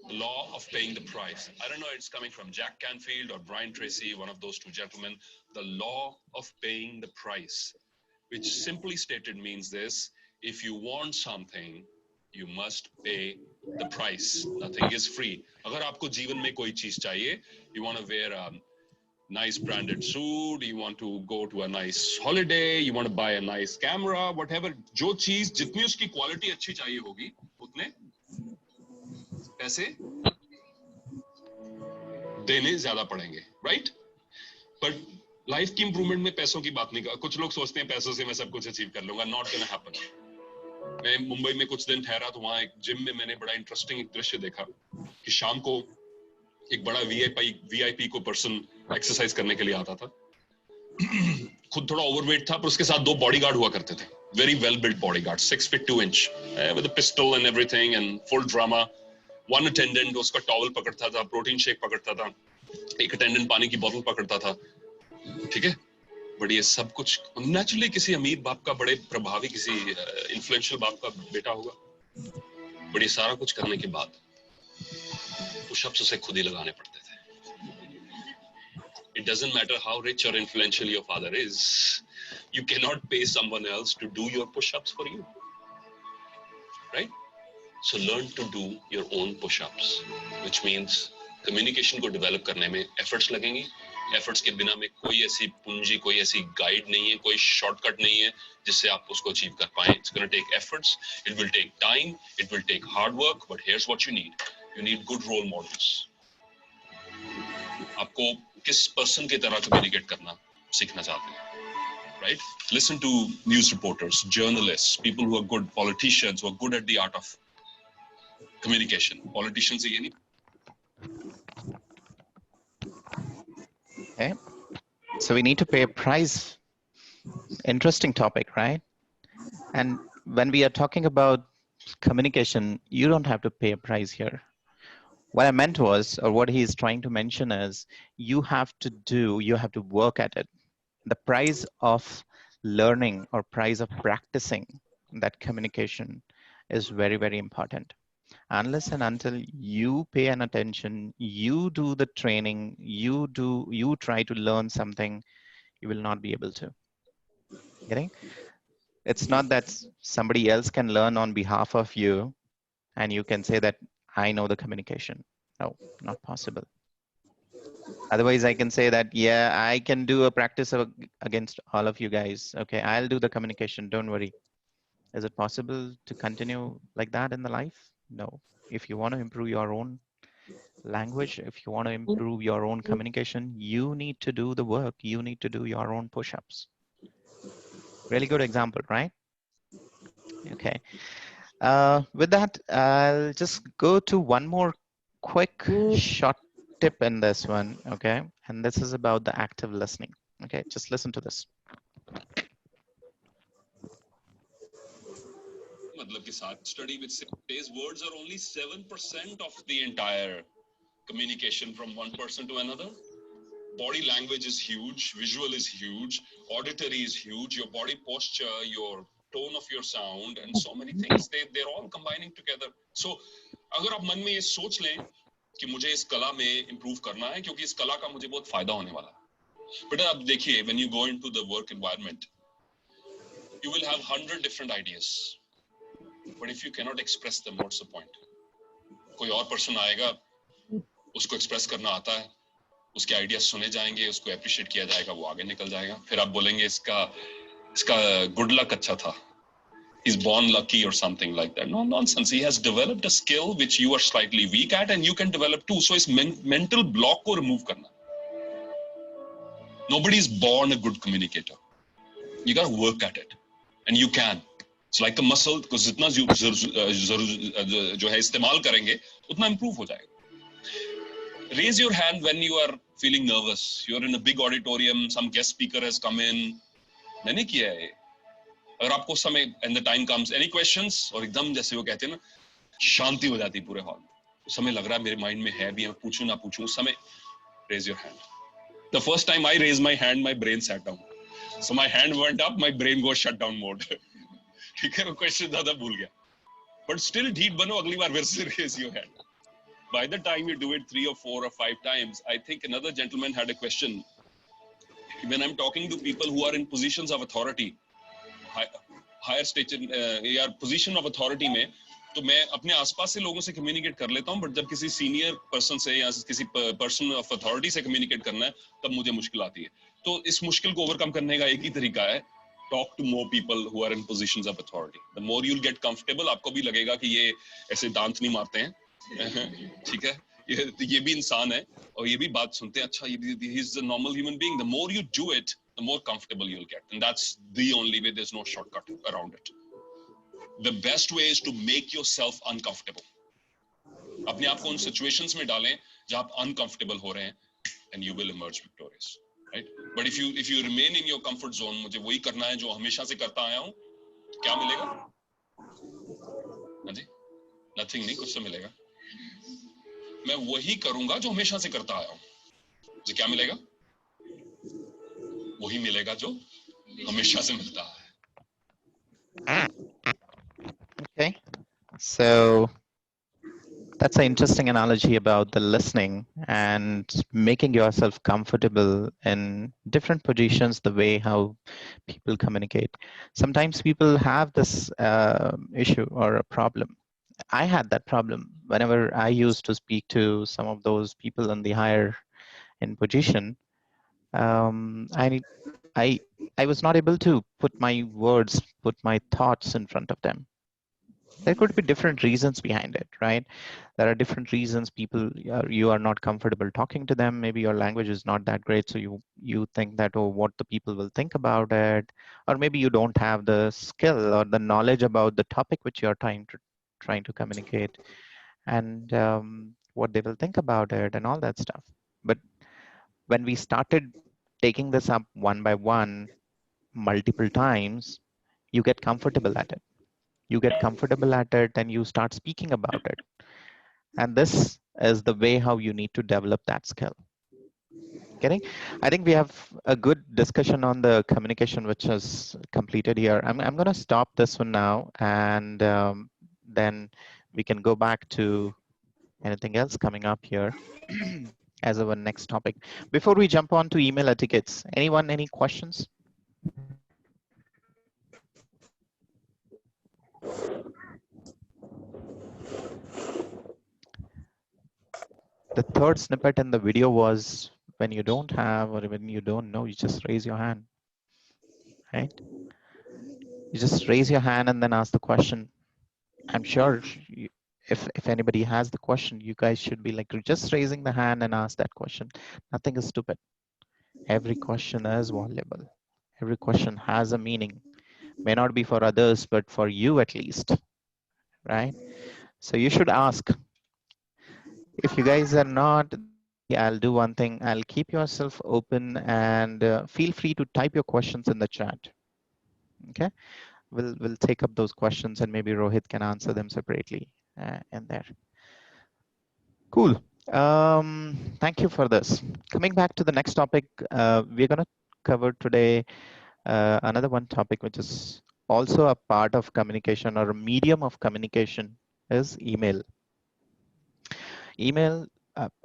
The law of paying the price. I don't know, it's coming from Jack Canfield or Brian Tracy, one of those two gentlemen. The law of paying the price, which simply stated means this: if you want something, you must pay the price. Nothing is free. अगर आपको जीवन में कोई चीज चाहिए, you want to wear a nice branded suit, you want to go to a nice holiday, you want to buy a nice camera, whatever, जो चीज जितनी उसकी क्वालिटी अच्छी चाहिए होगी, उतने पैसे देने ज्यादा पड़ेंगे, right? But लाइफ की इंप्रूवमेंट में पैसों की बात नहीं कर, कुछ लोग सोचते हैं पैसों से मैं सब कुछ अचीव कर लूंगा, not gonna happen. मैं मुंबई में कुछ दिन ठहरा तो वहां एक जिम में मैंने बड़ा इंटरेस्टिंग एक दृश्य देखा कि शाम को एक बड़ा वीआईपी को पर्सन एक्सरसाइज करने के लिए आता था. खुद थोड़ा ओवरवेट था, पर उसके साथ दो बॉडीगार्ड हुआ करते थे. Very well built bodyguard, 6 feet 2 inch, with a pistol and everything and full drama. One attendant उसका टॉवल पकड़ता था, प्रोटीन शेक पकड़ता था, एक अटेंडेंट पानी की बोतल पकड़ता था. ठीक है, बट ये सब कुछ नेचुरली किसी अमीर बाप का, बड़े प्रभावी किसी इन्फ्लुएंशियल बाप का बेटा होगा. बट ये सारा कुछ करने के बाद पुशअप्स उसे खुद ही लगाने पड़ते थे. It doesn't matter how rich or influential your father is, you cannot pay someone else to do your push-ups for you, right? So learn to do your own push-ups, which means communication को develop करने में efforts लगेंगी. Efforts के बिना में कोई ऐसी पूंजी, कोई ऐसी guide नहीं है, कोई shortcut नहीं है जिससे आप उसको achieve कर पाएं. It's going to take efforts, it will take time, it will take hard work, but here's what you need. You need good role models. आपको किस पर्सन की तरह कम्युनिकेट करना सीखना चाहते हैं, right? Listen to news reporters, journalists, people who are good, politicians who are good at the art of communication. Politicians ये नहीं. Okay, so we need to pay a price. Interesting topic, right? And when we are talking about communication, you don't have to pay a price here. What I meant was, or what he's trying to mention is, you have to work at it. The price of learning or price of practicing that communication is very, very important. Unless and until you pay an attention, you do the training, you try to learn something, you will not be able to. Getting? It's not that somebody else can learn on behalf of you and you can say that I know the communication. No, not possible. Otherwise, I can say that, yeah, I can do a practice against all of you guys. Okay, I'll do the communication. Don't worry. Is it possible to continue like that in the life? No. If you want to improve your own language, if you want to improve your own communication, you need to do the work. You need to do your own push-ups. Really good example, right? Okay. With that, I'll just go to one more quick short tip in this one. Okay. And this is about the active listening. Okay. Just listen to this. मतलब कि study which says words are only 7% of the entire communication from one person to another. Body language is huge, visual is huge, auditory is huge, your body posture, your tone of your sound, and so many things, they're all combining together. So अगर आप मन में ये सोच लें कि मुझे इस कला में improve करना है क्योंकि इस कला का मुझे बहुत फायदा होने वाला है. बेटा आप देखिए, when you go into the work environment, you will have 100 different ideas. But if you cannot express them, what's the point? कोई और person आएगा, उसको express करना आता है, उसके आइडियाज सुने जाएंगे, उसको अप्रिशिएट किया जाएगा, वो आगे निकल जाएगा. फिर आप बोलेंगे इसका गुड लक अच्छा था, he's born lucky or something like that. No nonsense. He has developed a skill which you are slightly weak at and you can develop too. So इस mental block को remove करना. Nobody is born a good communicator. You got to work at it, and you can. It's like a muscle. because जितना जो है इस्तेमाल करेंगे, उतना improve हो जाएगा. Raise your hand when you are feeling nervous. You're in a big auditorium, some guest speaker has come in. मैंने किया है. अगर आपको समय and the time comes, any questions? और एकदम जैसे वो कहते हैं ना, शांति हो जाती पूरे हॉल. उस समय लग रहा है मेरे माइंड में है भी, मैं पूछूं ना पूछूं, उस समय raise your hand. The first time I raised my hand, my brain sat down. So my hand went up, my brain goes shut down mode. ठीक है, वो question ज़्यादा भूल गया. But still ढीठ बनो, अगली बार फिर से raise your hand. By the time you do it 3 or 4 or 5 times, I think another gentleman had a question. When I'm talking to people who are in positions of authority, higher stage या position of authority में, तो मैं अपने आसपास से लोगों से communicate कर लेता हूँ, but जब किसी senior person से या किसी person of authority से communicate करना है, तब मुझे मुश्किल आती है. तो इस मुश्किल को overcome करने का एक ही तरीका है, talk to more people who are in positions of authority. The more you'll get comfortable, आपको भी लगेगा कि ये ऐसे दांत नहीं मारते हैं. ठीक है, ये भी इंसान है और ये भी बात सुनते हैं. अच्छा, he's a normal human being. The more you do it, the more comfortable you'll get, and that's the only way. There's no shortcut around it. The best way is to make yourself uncomfortable. अपने आप को उन situations में डालें जहाँ आप uncomfortable हो रहे हैं, and you will emerge victorious, right? But if you remain in your comfort zone, मुझे वही करना है जो हमेशा से करता आया हूँ, क्या मिलेगा? हाँ जी, nothing नहीं, कुछ तो मिलेगा. मैं वही करूंगा जो हमेशा से करता आया हूँ. जी क्या मिलेगा? वही मिलेगा जो हमेशा से मिलता है. Okay. So that's an interesting analogy about the listening and making yourself comfortable in different positions, the way how people communicate. Sometimes people have this issue or a problem. I had that problem whenever I used to speak to some of those people in the higher in position. I was not able to put my words, put my thoughts in front of them. There could be different reasons behind it, right? There are different reasons you are not comfortable talking to them. Maybe your language is not that great, so you think that, oh, what the people will think about it, or maybe you don't have the skill or the knowledge about the topic which you are trying to communicate, and what they will think about it and all that stuff. But when we started taking this up one by one, multiple times, you get comfortable at it. You get comfortable at it and you start speaking about it. And this is the way how you need to develop that skill. Getting? I think we have a good discussion on the communication, which is completed here. I'm going to stop this one now, and then we can go back to anything else coming up here as our next topic. Before we jump on to email etiquettes, anyone, any questions? The third snippet in the video was when you don't have or when you don't know, you just raise your hand, right? You just raise your hand and then ask the question. I'm sure if anybody has the question, you guys should be like just raising the hand and ask that question. Nothing is stupid. Every question is valuable. Every question has a meaning. May not be for others, but for you at least, right? So you should ask. If you guys are not, I'll do one thing. I'll keep yourself open and feel free to type your questions in the chat. Okay, we'll take up those questions and maybe Rohit can answer them separately in there. Cool. Thank you for this. Coming back to the next topic, we're going to cover today another one topic, which is also a part of communication or a medium of communication is email. Email,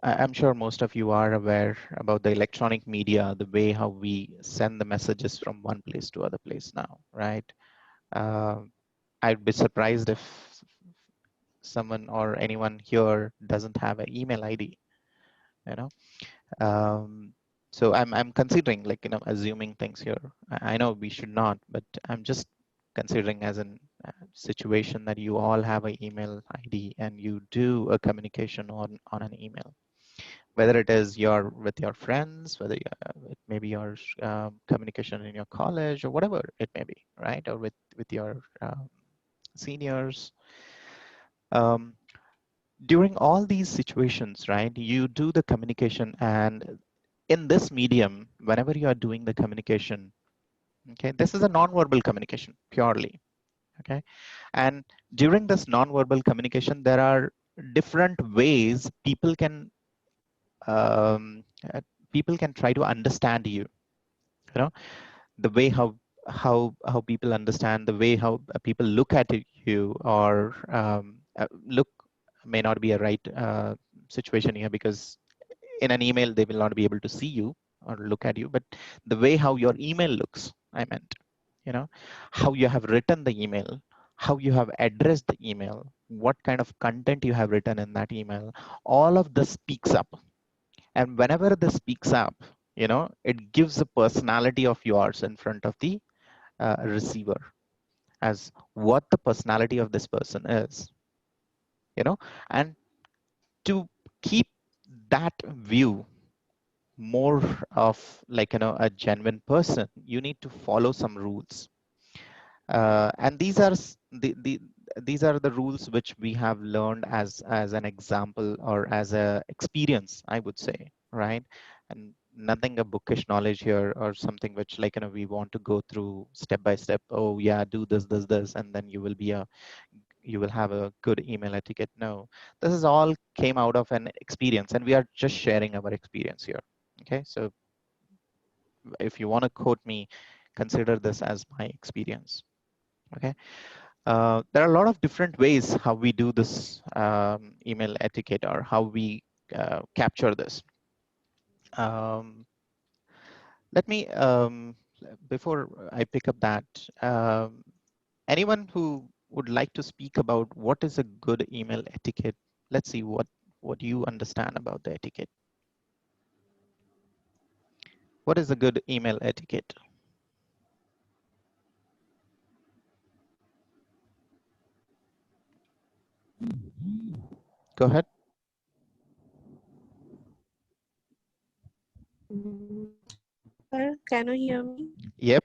I'm sure most of you are aware about the electronic media, the way how we send the messages from one place to other place now, right? I'd be surprised if someone or anyone here doesn't have an email ID, you know? So I'm considering, like, you know, assuming things here. I know we should not, but I'm just considering as a situation that you all have an email ID and you do a communication on an email, whether it is with your friends, whether it may be your communication in your college or whatever it may be, right? Or with your seniors. During all these situations, right, you do the communication, and in this medium, whenever you are doing the communication, okay, this is a non-verbal communication purely, okay? And during this non-verbal communication, there are different ways people can try to understand you, you know, the way how people understand, the way how people look at you, or look may not be a right situation here, because in an email they will not be able to see you or look at you, but the way how your email looks, I meant, you know, how you have written the email, how you have addressed the email, what kind of content you have written in that email, all of this speaks up. And whenever this speaks up, you know, it gives a personality of yours in front of the receiver as what the personality of this person is, you know. And to keep that view more of, like, you know, a genuine person, you need to follow some rules, and these are these are the rules which we have learned as an example or as a experience, I would say, right? And nothing a bookish knowledge here or something which, like, you know, we want to go through step by step. Oh yeah, do this, and then you will have a good email etiquette. No, this is all came out of an experience, and we are just sharing our experience here. Okay, so if you want to quote me, consider this as my experience. Okay, there are a lot of different ways how we do this email etiquette, or how we capture this. Let me, before I pick up that, anyone who would like to speak about what is a good email etiquette? Let's see what you understand about the etiquette. What is a good email etiquette? Go ahead. Sir, can you hear me? Yep.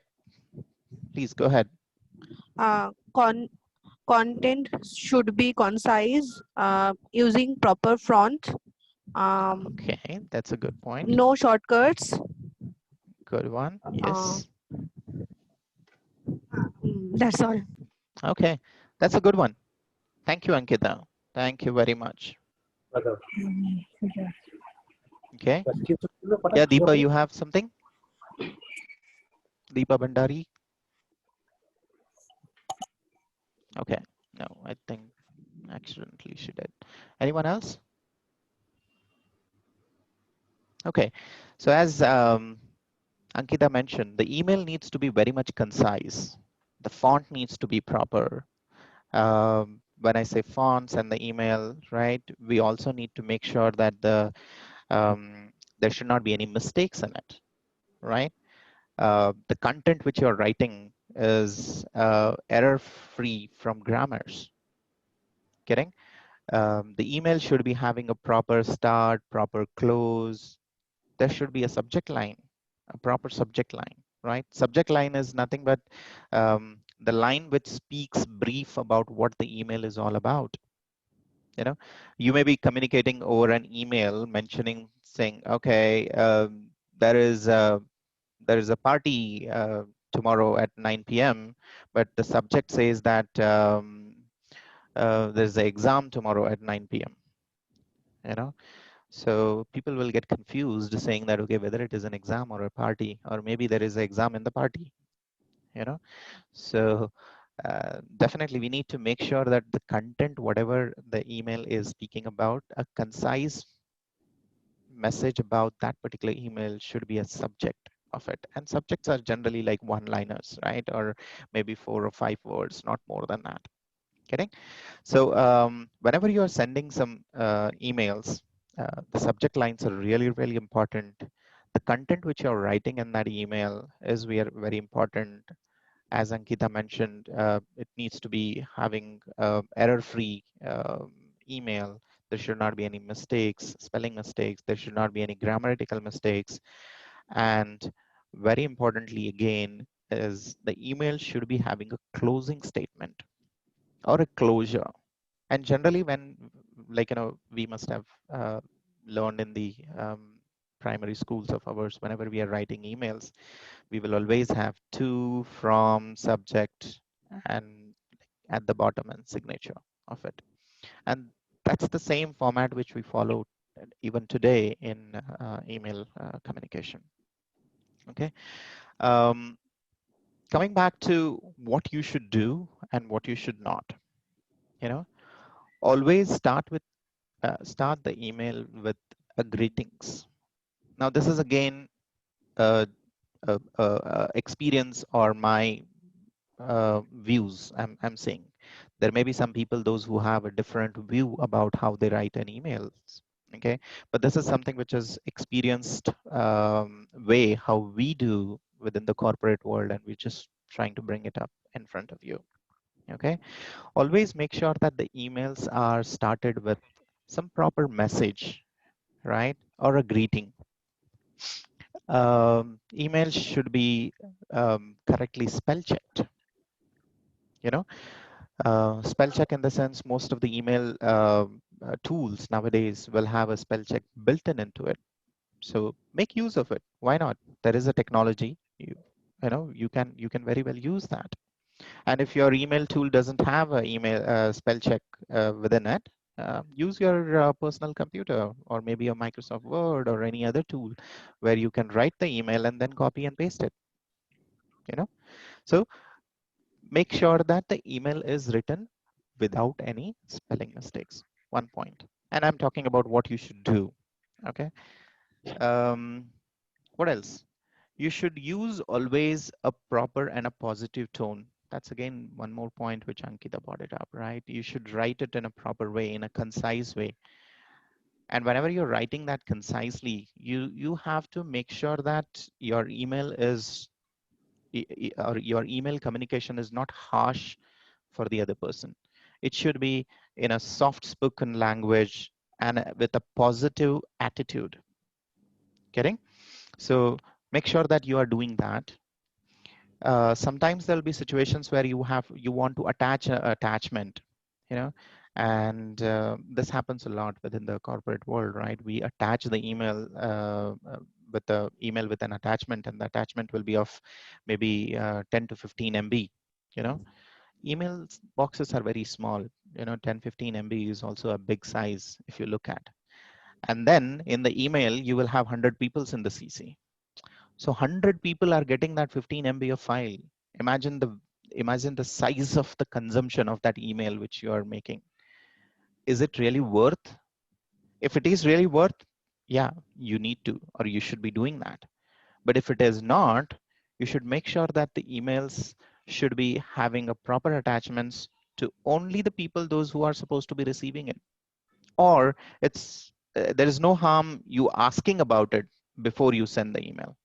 Please go ahead. Content should be concise, using proper font. Okay, that's a good point. No shortcuts. Good one. Yes. That's all. Okay, that's a good one. Thank you, Ankita. Thank you very much. Okay. Yeah, Deepa, you have something? Deepa Bhandari? Okay. No, I think accidentally she did. Anyone else? Okay. So as Ankita mentioned, the email needs to be very much concise. The font needs to be proper. When I say fonts and the email, right, we also need to make sure that there should not be any mistakes in it, right? The content which you're writing is error-free from grammars. Getting? The email should be having a proper start, proper close. There should be a subject line, a proper subject line, right? Subject line is nothing but the line which speaks brief about what the email is all about. You know, you may be communicating over an email mentioning, saying, okay, there is a party tomorrow at 9 p.m., but the subject says that there's an exam tomorrow at 9 p.m. You know, so people will get confused saying that, okay, whether it is an exam or a party, or maybe there is an exam in the party, you know. So definitely we need to make sure that the content, whatever the email is speaking about, a concise message about that particular email should be a subject of it. And subjects are generally like one-liners, right? Or maybe 4 or 5 words, not more than that. Getting? So whenever you are sending some emails, the subject lines are really, really important. The content which you're writing in that email is very important. As Ankita mentioned, it needs to be having error-free email. There should not be any mistakes, spelling mistakes. There should not be any grammatical mistakes. And very importantly, again, is the email should be having a closing statement or a closure. And generally when, like, you know, we must have learned in the primary schools of ours, whenever we are writing emails, we will always have to, from, subject, and at the bottom and signature of it. And that's the same format which we follow even today in email communication. Okay. Coming back to what you should do and what you should not, you know, always start the email with a greetings. Now, this is again experience or my views I'm saying. There may be some people, those who have a different view about how they write an email. Okay, but this is something which is experienced way how we do within the corporate world, and we're just trying to bring it up in front of you. Okay, always make sure that the emails are started with some proper message, right, or a greeting. Emails should be correctly spell checked. You know, spell check in the sense most of the email tools nowadays will have a spell check built into it. So make use of it. Why not? There is a technology. You know, you can very well use that. And if your email tool doesn't have a email spell check within it, use your personal computer or maybe a Microsoft Word or any other tool where you can write the email and then copy and paste it. You know, so make sure that the email is written without any spelling mistakes. One point. And I'm talking about what you should do. Okay. What else? You should use always a proper and a positive tone. That's again one more point which Ankita brought it up, right? You should write it in a proper way, in a concise way. And whenever you're writing that concisely, you have to make sure that your email is or your email communication is not harsh for the other person. It should be in a soft spoken language and with a positive attitude. Getting? So make sure that you are doing that. Sometimes there'll be situations where you want to attach an attachment, you know, and this happens a lot within the corporate world, right? We attach the email with the email with an attachment, and the attachment will be of maybe 10 to 15 MB. You know, email boxes are very small. 10-15 MB is also a big size if you look at. And then in the email, you will have 100 people in the CC. So 100 people are getting that 15 MB of file. Imagine the size of the consumption of that email which you are making. Is it really worth? If it is really worth, yeah, you need to, or you should be doing that. But if it is not, you should make sure that the emails should be having a proper attachments to only the people, those who are supposed to be receiving it. Or there is no harm you asking about it before you send the email.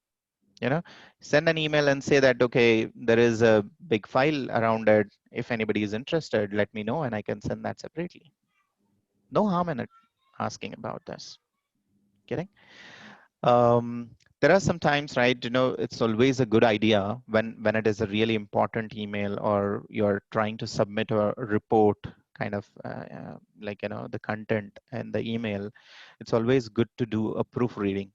Send an email and say that, okay, there is a big file around it. If anybody is interested, let me know and I can send that separately. No harm in it asking about this. Getting? There are some times, right? It's always a good idea when it is a really important email or you're trying to submit a report, kind of like the content and the email. It's always good to do a proofreading.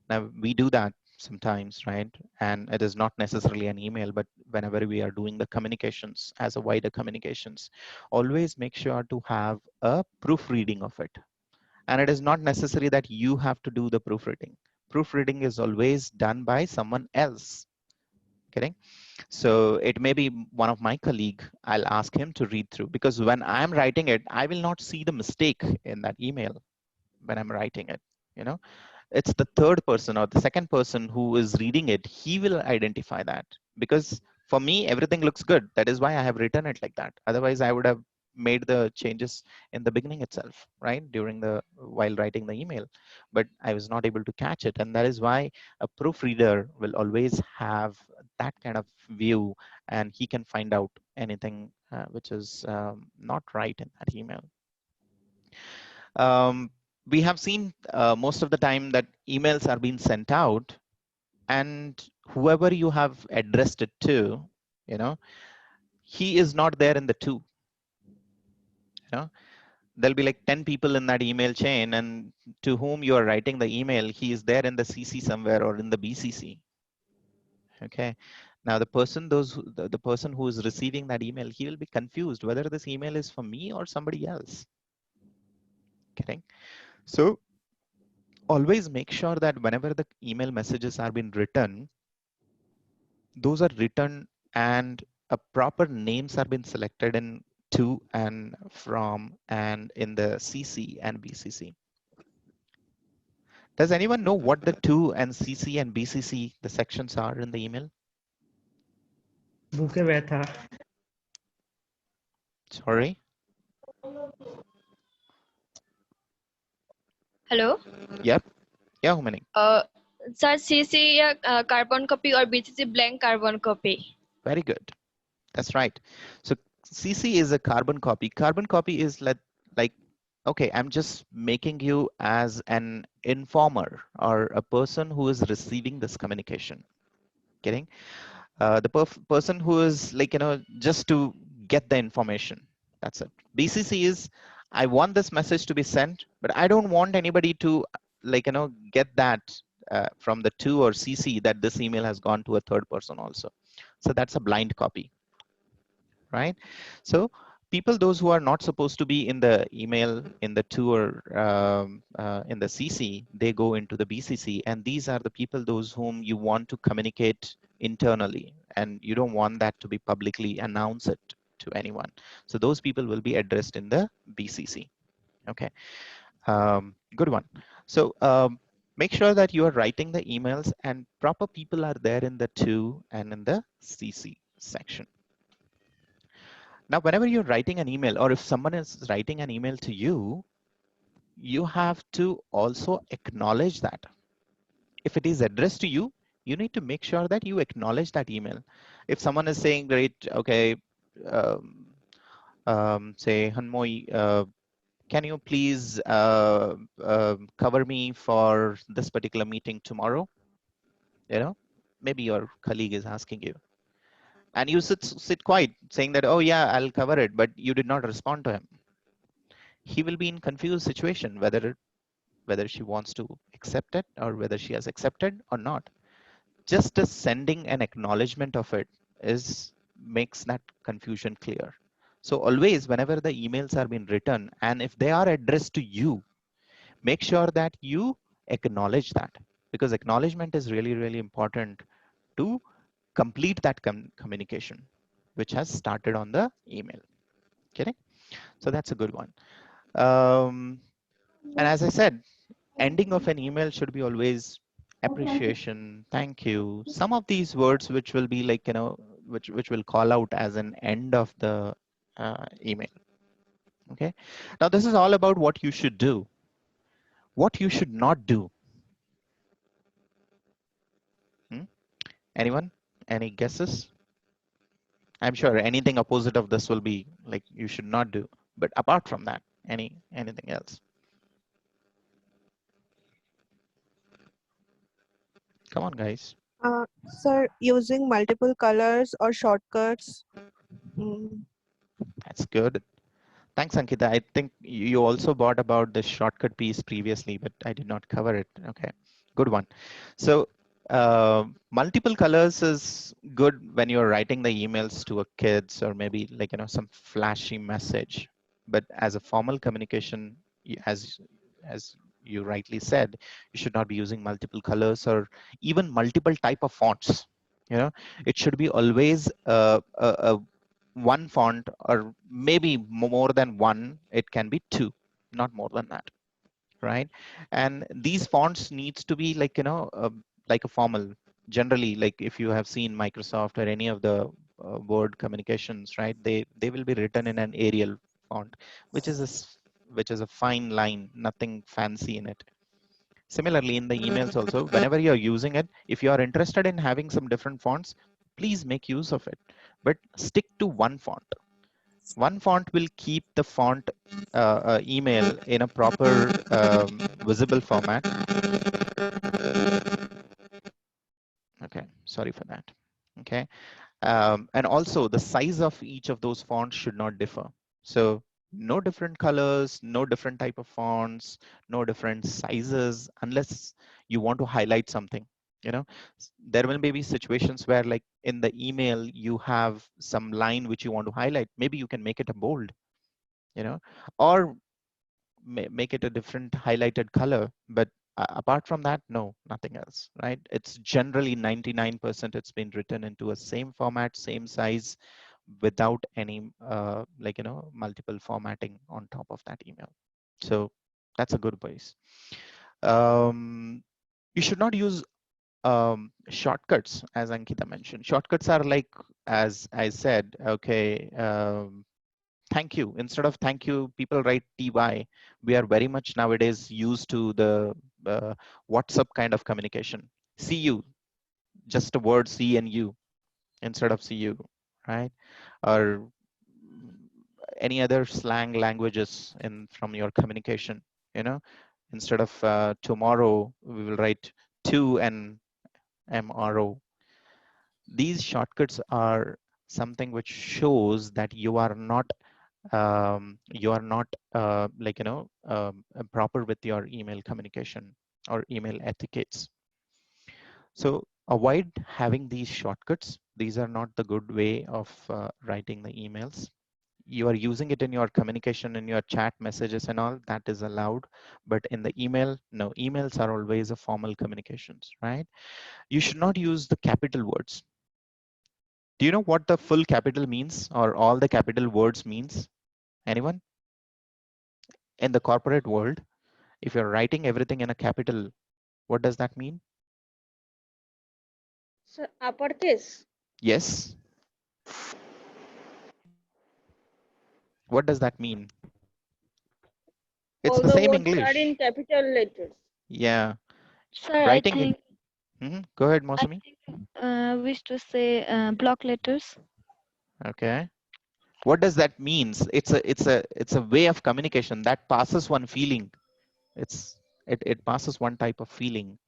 Now we do that sometimes, right? And it is not necessarily an email, but whenever we are doing the communications as a wider communications, always make sure to have a proofreading of it. And it is not necessary that you have to do the proofreading. Proofreading is always done by someone else. Okay? So it may be one of my colleague. I'll ask him to read through, because when I'm writing it, I will not see the mistake in that email when I'm writing it. It's the third person or the second person who is reading it. He will identify that, because for me, everything looks good. That is why I have written it like that. Otherwise, I would have made the changes in the beginning itself, right? While writing the email, but I was not able to catch it. And that is why a proofreader will always have that kind of view, and he can find out anything which is not right in that email. We have seen most of the time that emails are being sent out, and whoever you have addressed it to, he is not there in the two. There'll be like 10 people in that email chain, and to whom you are writing the email, he is there in the CC somewhere or in the BCC. Okay. Now the person who is receiving that email, he will be confused whether this email is for me or somebody else. Okay. So always make sure that whenever the email messages are being written, those are written and a proper names are being selected in to and from and in the CC and BCC. Does anyone know what the to and CC and BCC, the sections are in the email? Sorry? Hello. Yep. Yeah, Humani. Sir, CC carbon copy or BCC blank carbon copy? Very good. That's right. So CC is a carbon copy. Carbon copy is like, okay, I'm just making you as an informer or a person who is receiving this communication. Getting? The person who is like, just to get the information. That's it. BCC is, I want this message to be sent, but I don't want anybody to like, get that from the to or CC that this email has gone to a third person also. So that's a blind copy, right? So people, those who are not supposed to be in the email, in the to or in the CC, they go into the BCC, and these are the people, those whom you want to communicate internally, and you don't want that to be publicly announced it to anyone. So those people will be addressed in the BCC. Okay, good one. So make sure that you are writing the emails and proper people are there in the to and in the CC section. Now, whenever you're writing an email, or if someone is writing an email to you, you have to also acknowledge that. If it is addressed to you, you need to make sure that you acknowledge that email. If someone is saying, great, okay, say, Hanmoy, can you please cover me for this particular meeting tomorrow? Maybe your colleague is asking you. And you sit quiet, saying that, oh yeah, I'll cover it, but you did not respond to him. He will be in confused situation whether she wants to accept it or whether she has accepted or not. Just sending an acknowledgement of it makes that confusion clear. So always, whenever the emails are being written, and if they are addressed to you, make sure that you acknowledge that, because acknowledgement is really, really important to complete that communication, which has started on the email. Okay, so that's a good one. And as I said, ending of an email should be always appreciation, thank you, some of these words which will be like, which will call out as an end of the email. Okay, now this is all about what you should do, what you should not do. Anyone, any guesses? I'm sure anything opposite of this will be like you should not do, but apart from that, anything else? Come on, guys. Sir, using multiple colors or shortcuts. That's good. Thanks, Ankita. I think you also bought about the shortcut piece previously, but I did not cover it. Okay, good one. So multiple colors is good when you're writing the emails to a kids or maybe like, some flashy message. But as a formal communication, as you rightly said, you should not be using multiple colors or even multiple type of fonts. It should be always one font, or maybe more than one. It can be two, not more than that, right? And these fonts needs to be like, like a formal, generally, like if you have seen Microsoft or any of the word communications, right, they will be written in an Arial font, which is which is a fine line, nothing fancy in it. Similarly, in the emails also, whenever you're using it, if you are interested in having some different fonts, please make use of it, but stick to one font. One font will keep the font email in a proper visible format. Okay, sorry for that. Okay, and also the size of each of those fonts should not differ. So no different colors, no different type of fonts, no different sizes, unless you want to highlight something. There will be situations where, like in the email, you have some line which you want to highlight. Maybe you can make it a bold, or make it a different highlighted color. But apart from that, no, nothing else, right? It's generally 99% it's been written into a same format, same size, without any like, multiple formatting on top of that email. So that's a good base. You should not use shortcuts, as Ankita mentioned. Shortcuts are like, as I said, okay, thank you. Instead of thank you, people write TY. We are very much nowadays used to the WhatsApp kind of communication. See you, just a word C and U instead of see you, right? Or any other slang languages from your communication, instead of tomorrow, we will write to and MRO. These shortcuts are something which shows that you are not like, proper with your email communication or email etiquettes. So avoid having these shortcuts. These are not the good way of writing the emails. You are using it in your communication, in your chat messages and all, that is allowed. But in the email, no, emails are always a formal communications, right? You should not use the capital words. Do you know what the full capital means, or all the capital words means? Anyone? In the corporate world, if you're writing everything in a capital, what does that mean? So uppercase. Yes. What does that mean? It's All the the same words are English. in capital letters. Yeah. Sir, I Writing think in. Go ahead, Mosami. wish to say block letters. Okay. What does that means? It's a way of communication that passes one feeling. It passes one type of feeling.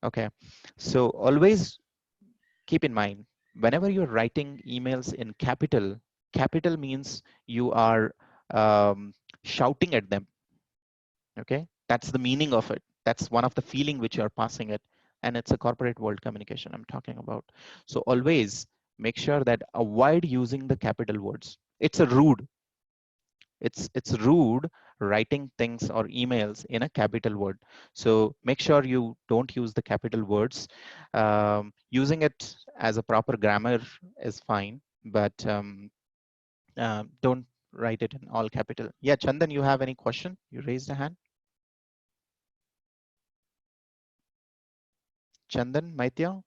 Okay. So always keep in mind, whenever you're writing emails in capital means you are shouting at them. Okay, that's the meaning of it. That's one of the feeling which you're passing it, and it's a corporate world communication I'm talking about. So always, make sure that avoid using the capital words. It's a rude. It's rude writing things or emails in a capital word. So make sure you don't use the capital words. Using it as a proper grammar is fine, but don't write it in all capital. Yeah, Chandan, you have any question? You raised a hand. Chandan, Maitya?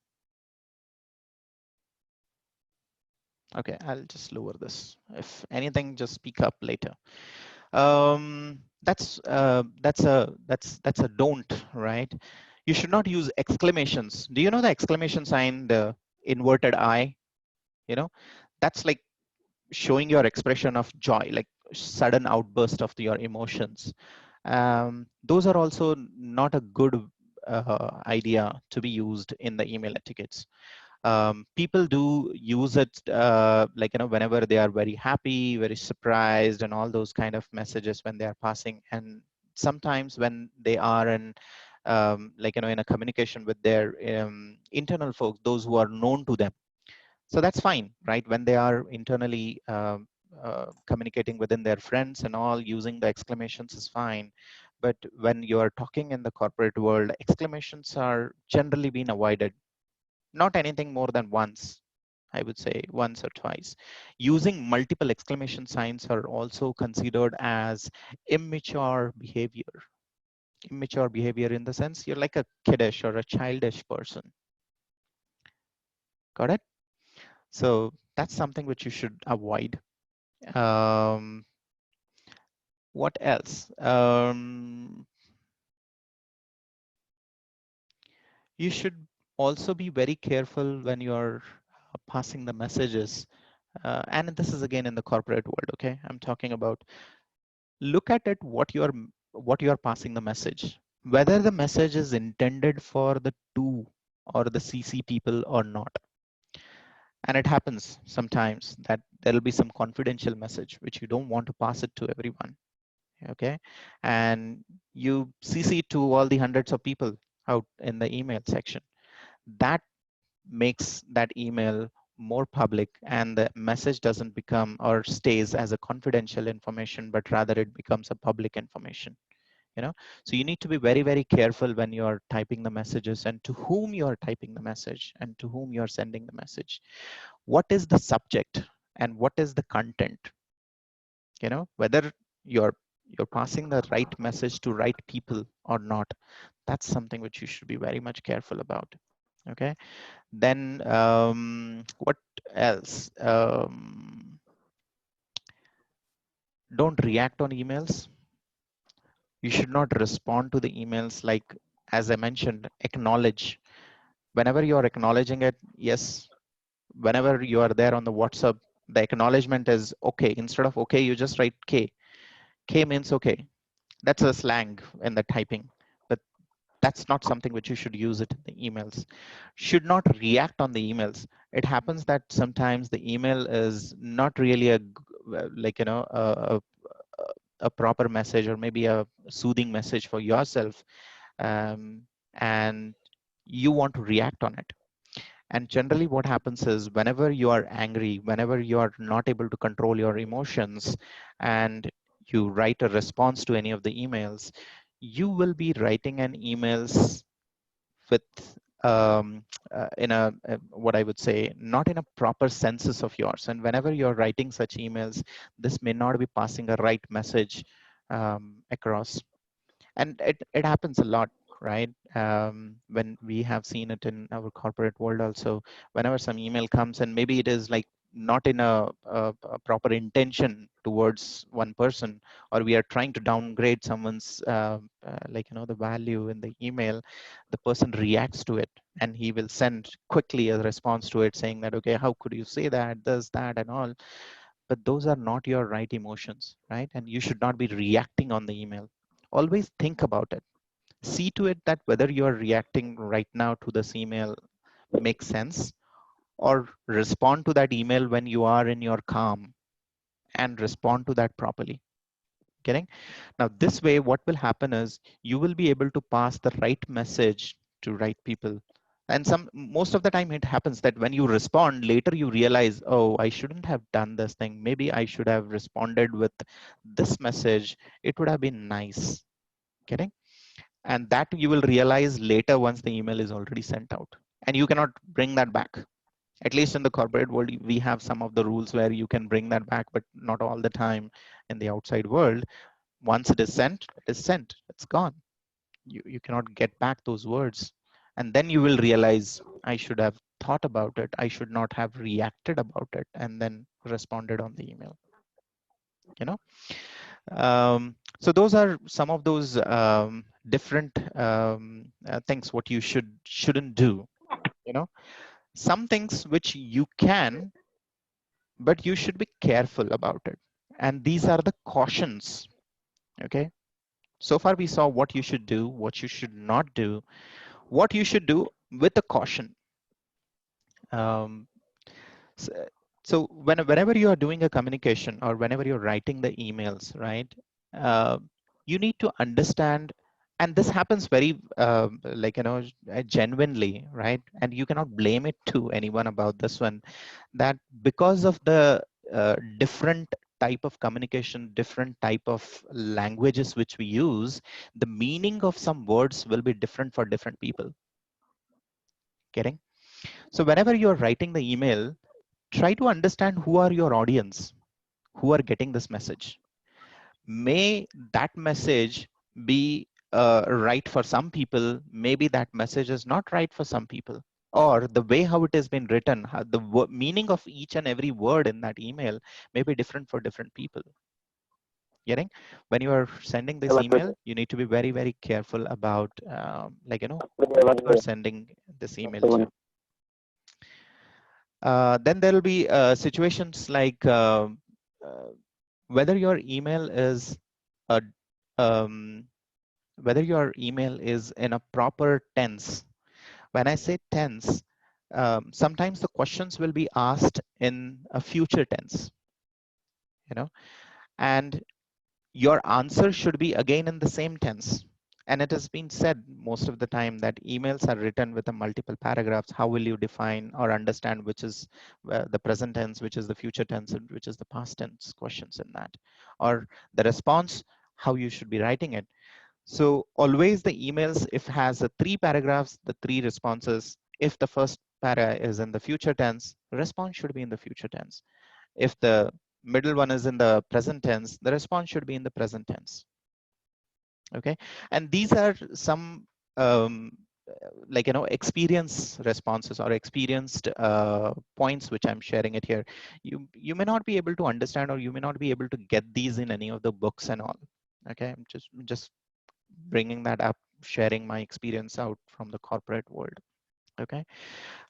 Okay, I'll just lower this. If anything, just speak up later. That's a don't, right? You should not use exclamations. Do you know the exclamation sign, the inverted I? You know, that's like showing your expression of joy, like sudden outburst of your emotions. Those are also not a good idea to be used in the email etiquettes. People do use it like, you know, whenever they are very happy, very surprised, and all those kind of messages when they are passing. And sometimes when they are in like, you know, in a communication with their internal folks, those who are known to them. So that's fine, right? When they are internally communicating within their friends and all, using the exclamations is fine. But when you are talking in the corporate world, exclamations are generally being avoided. Not anything more than once, I would say once or twice. Using multiple exclamation signs are also considered as immature behavior. Immature behavior in the sense you're like a kiddish or a childish person. Got it? So that's something which you should avoid. What else? You should also be very careful when you're passing the messages. And this is again in the corporate world, okay? I'm talking about, look at it, what you're passing the message, whether the message is intended for the to or the CC people or not. And it happens sometimes that there'll be some confidential message which you don't want to pass it to everyone, okay? And you CC to all the hundreds of people out in the email section. That makes that email more public, and the message doesn't become or stays as a confidential information, but rather it becomes a public information. You know, so you need to be very, very careful when you're typing the messages and to whom you're typing the message and to whom you're sending the message. What is the subject and what is the content? You know, whether you're passing the right message to right people or not. That's something which you should be very much careful about. Okay. Then what else? Don't react on emails. You should not respond to the emails like, as I mentioned, acknowledge. Whenever you are acknowledging it, yes. Whenever you are there on the WhatsApp, the acknowledgement is okay. Instead of okay, you just write K. K means okay. That's a slang in the typing, but that's not something which you should use it in the emails. Should not react on the emails. It happens that sometimes the email is not really a, like, you know, a proper message or maybe a soothing message for yourself, and you want to react on it. And generally what happens is whenever you are angry, whenever you are not able to control your emotions and you write a response to any of the emails, you will be writing an emails with in a what I would say, not in a proper senses of yours. And whenever you're writing such emails, this may not be passing a right message across. And it happens a lot, right? When we have seen it in our corporate world also, whenever some email comes and maybe it is like not in a proper intention towards one person, or we are trying to downgrade someone's like, you know, the value in the email, the person reacts to it and he will send quickly a response to it saying that, okay, how could you say that, this, that, and all. But those are not your right emotions, right? And you should not be reacting on the email. Always think about it. See to it that whether you are reacting right now to this email makes sense, or respond to that email when you are in your calm and respond to that properly. Getting? Now, this way, what will happen is you will be able to pass the right message to right people And most of the time it happens that when you respond later, you realize, oh, I shouldn't have done this thing. Maybe I should have responded with this message. It would have been nice. Getting? And that you will realize later once the email is already sent out, and you cannot bring that back. At least in the corporate world, we have some of the rules where you can bring that back, but not all the time in the outside world. Once it is sent, it is sent. It's gone. You cannot get back those words. And then you will realize, I should have thought about it. I should not have reacted about it and then responded on the email. You know, so those are some of those different things what you shouldn't do. You know, some things which you can, but you should be careful about it. And these are the cautions. Okay. So far we saw what you should do, what you should not do, what you should do with a caution. Um, so whenever you are doing a communication or whenever you're writing the emails, right, uh, you need to understand, and this happens very like, you know, genuinely, right, and you cannot blame it to anyone about this one, that because of the different type of communication, different type of languages which we use, the meaning of some words will be different for different people. Getting? So whenever you're writing the email, try to understand who are your audience, who are getting this message. May that message be right for some people, maybe that message is not right for some people, or the way how it has been written, how the meaning of each and every word in that email may be different for different people. Getting? When you are sending this email, you need to be very, very careful about like, you know, who you are sending this email to. Then there will be situations like whether your email is a whether your email is in a proper tense. When I say tense, sometimes the questions will be asked in a future tense, you know, and your answer should be again in the same tense. And it has been said most of the time that emails are written with a multiple paragraphs. How will you define or understand which is the present tense, which is the future tense, and which is the past tense questions in that? Or the response, how you should be writing it. So always the emails, if has a 3 paragraphs, the 3 responses, if the first para is in the future tense, the response should be in the future tense. If the middle one is in the present tense, the response should be in the present tense. Okay, and these are some like, you know, experience responses or experienced points which I'm sharing it here. You may not be able to understand, or you may not be able to get these in any of the books and all. Okay, I'm just bringing that up, sharing my experience out from the corporate world. Okay.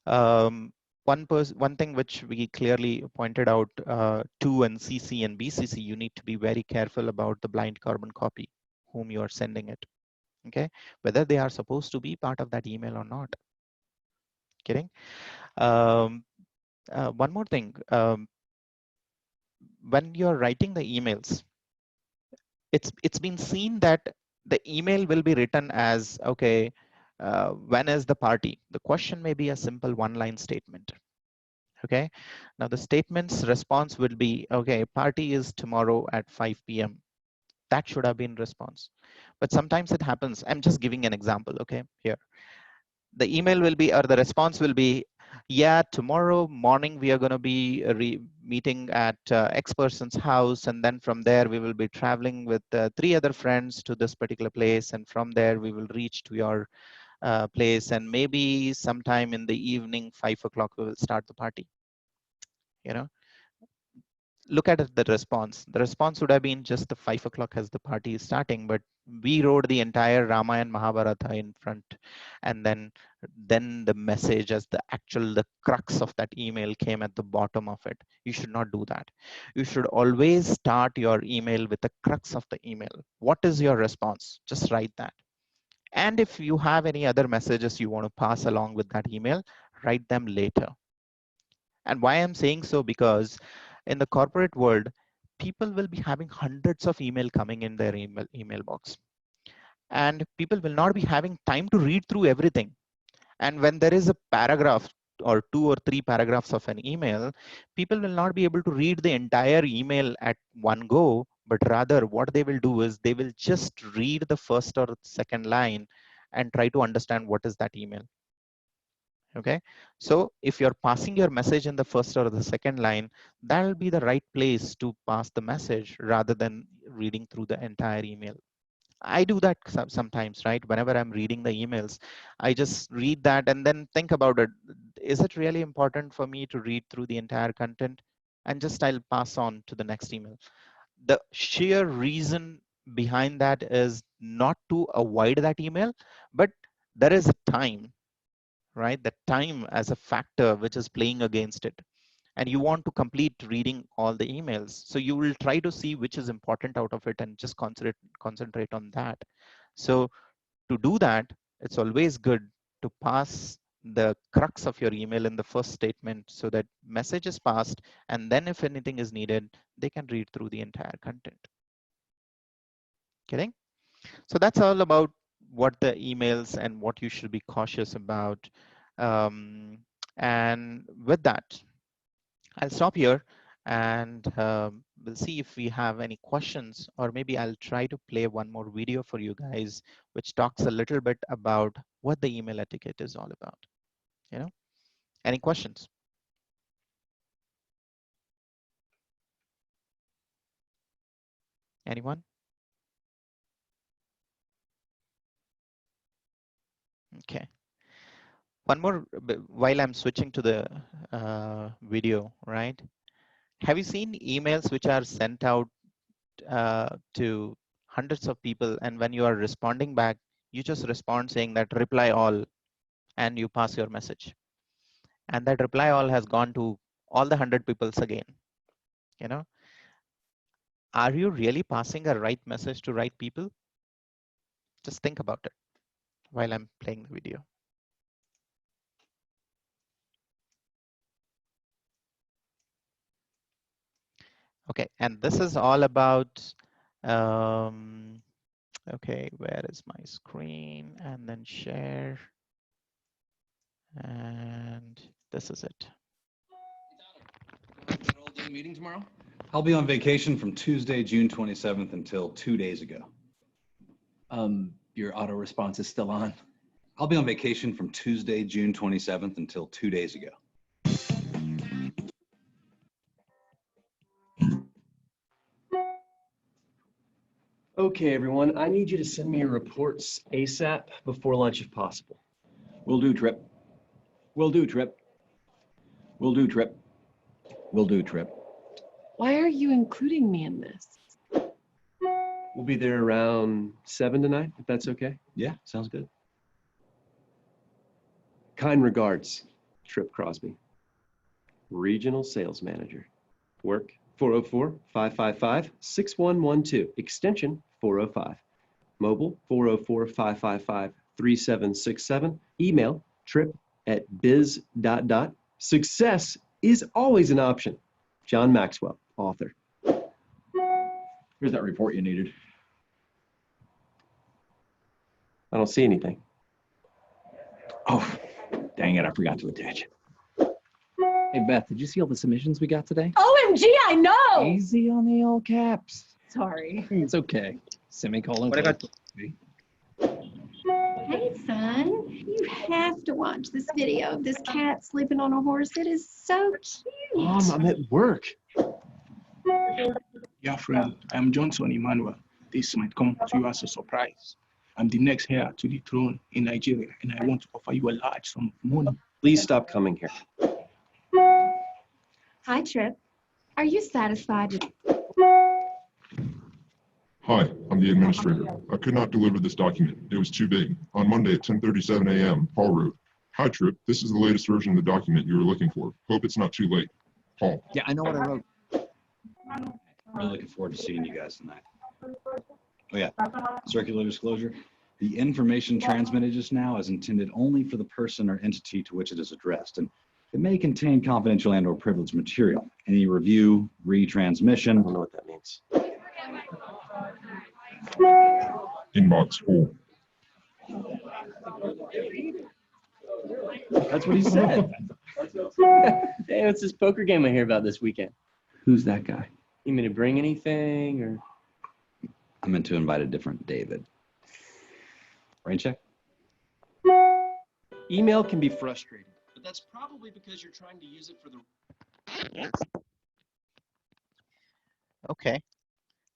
One thing which we clearly pointed out to NCC and BCC, you need to be very careful about the blind carbon copy, whom you are sending it. Okay, whether they are supposed to be part of that email or not. Kidding? One more thing, when you're writing the emails, it's been seen that the email will be written as, okay, when is the party? The question may be a simple one-line statement. Okay, now the statement's response will be, okay, party is tomorrow at 5 p.m. That should have been response. But sometimes it happens. I'm just giving an example. Okay, here the email will be, or the response will be, yeah, tomorrow morning we are going to be meeting at X person's house, and then from there we will be traveling with 3 other friends to this particular place, and from there we will reach to your place, and maybe sometime in the evening 5 o'clock we will start the party. You know, look at the response. The response would have been just the 5 o'clock as the party is starting, but we wrote the entire Ramayana and Mahabharata in front, and then the message as the crux of that email came at the bottom of it. You should not do that. You should always start your email with the crux of the email. What is your response? Just write that. And if you have any other messages you want to pass along with that email, write them later. And why I'm saying so, because in the corporate world, people will be having hundreds of email coming in their email box. And people will not be having time to read through everything. And when there is a paragraph or 2 or 3 paragraphs of an email, people will not be able to read the entire email at one go, but rather what they will do is they will just read the first or second line and try to understand what is that email. Okay, so if you're passing your message in the first or the second line, that'll be the right place to pass the message rather than reading through the entire email. I do that sometimes, right? Whenever I'm reading the emails, I just read that and then think about it. Is it really important for me to read through the entire content? And just I'll pass on to the next email. The sheer reason behind that is not to avoid that email, but there is a time, right? The time as a factor which is playing against it. And you want to complete reading all the emails. So you will try to see which is important out of it and just concentrate on that. So to do that, it's always good to pass the crux of your email in the first statement so that message is passed. And then if anything is needed, they can read through the entire content. Kidding? So that's all about what the emails and what you should be cautious about. And with that, I'll stop here and we'll see if we have any questions, or maybe I'll try to play one more video for you guys, which talks a little bit about what the email etiquette is all about. You know, any questions? Anyone? Okay. One more while I'm switching to the video, right? Have you seen emails which are sent out to hundreds of people, and when you are responding back, you just respond saying that reply all, and you pass your message, and that reply all has gone to all the 100 peoples again? You know, are you really passing a right message to right people? Just think about it while I'm playing the video. Okay, and this is all about okay, where is my screen? And then share, and this is it. Meeting tomorrow? I'll be on vacation from Tuesday, June 27th until 2 days ago. Your auto response is still on. I'll be on vacation from Tuesday, June 27th until 2 days ago. Okay, everyone, I need you to send me your reports ASAP before lunch if possible. Will do, Trip. Will do, Trip. Will do, Trip. Will do, Trip. Why are you including me in this? We'll be there around 7 tonight, if that's okay. Yeah, sounds good. Kind regards, Trip Crosby, Regional Sales Manager. Work 404-555-6112, extension 405. Mobile 404-555-3767. Email trip@biz. Success is always an option. John Maxwell, author. Here's that report you needed. I don't see anything. Oh, dang it, I forgot to attach it. Hey, Beth, did you see all the submissions we got today? OMG, I know! Easy on the all caps. Sorry. It's okay. Semicolon. What about Hey, son, you have to watch this video of this cat sleeping on a horse. It is so cute. Mom, I'm at work. Yeah, friend, I am Johnson Emmanuel. This might come to you as a surprise. I'm the next heir to the throne in Nigeria, and I want to offer you a large sum of money. Please stop coming here. Hi, Trip. Are you satisfied with... Hi, I'm the administrator. I could not deliver this document. It was too big. On Monday at 10:37 a.m., Paul wrote, "Hi, Trip. This is the latest version of the document you were looking for. Hope it's not too late. Paul." Yeah, I know what I wrote. Really looking forward to seeing you guys tonight. Oh yeah, circular disclosure. The information transmitted just now is intended only for the person or entity to which it is addressed, and it may contain confidential and/or privileged material. Any review, retransmission. I don't know what that means. Inbox full. That's what he said. Hey, what's this poker game I hear about this weekend? Who's that guy? You mean to bring anything or? I meant to invite a different David. Rain check? Email can be frustrating, but that's probably because you're trying to use it for the. Okay.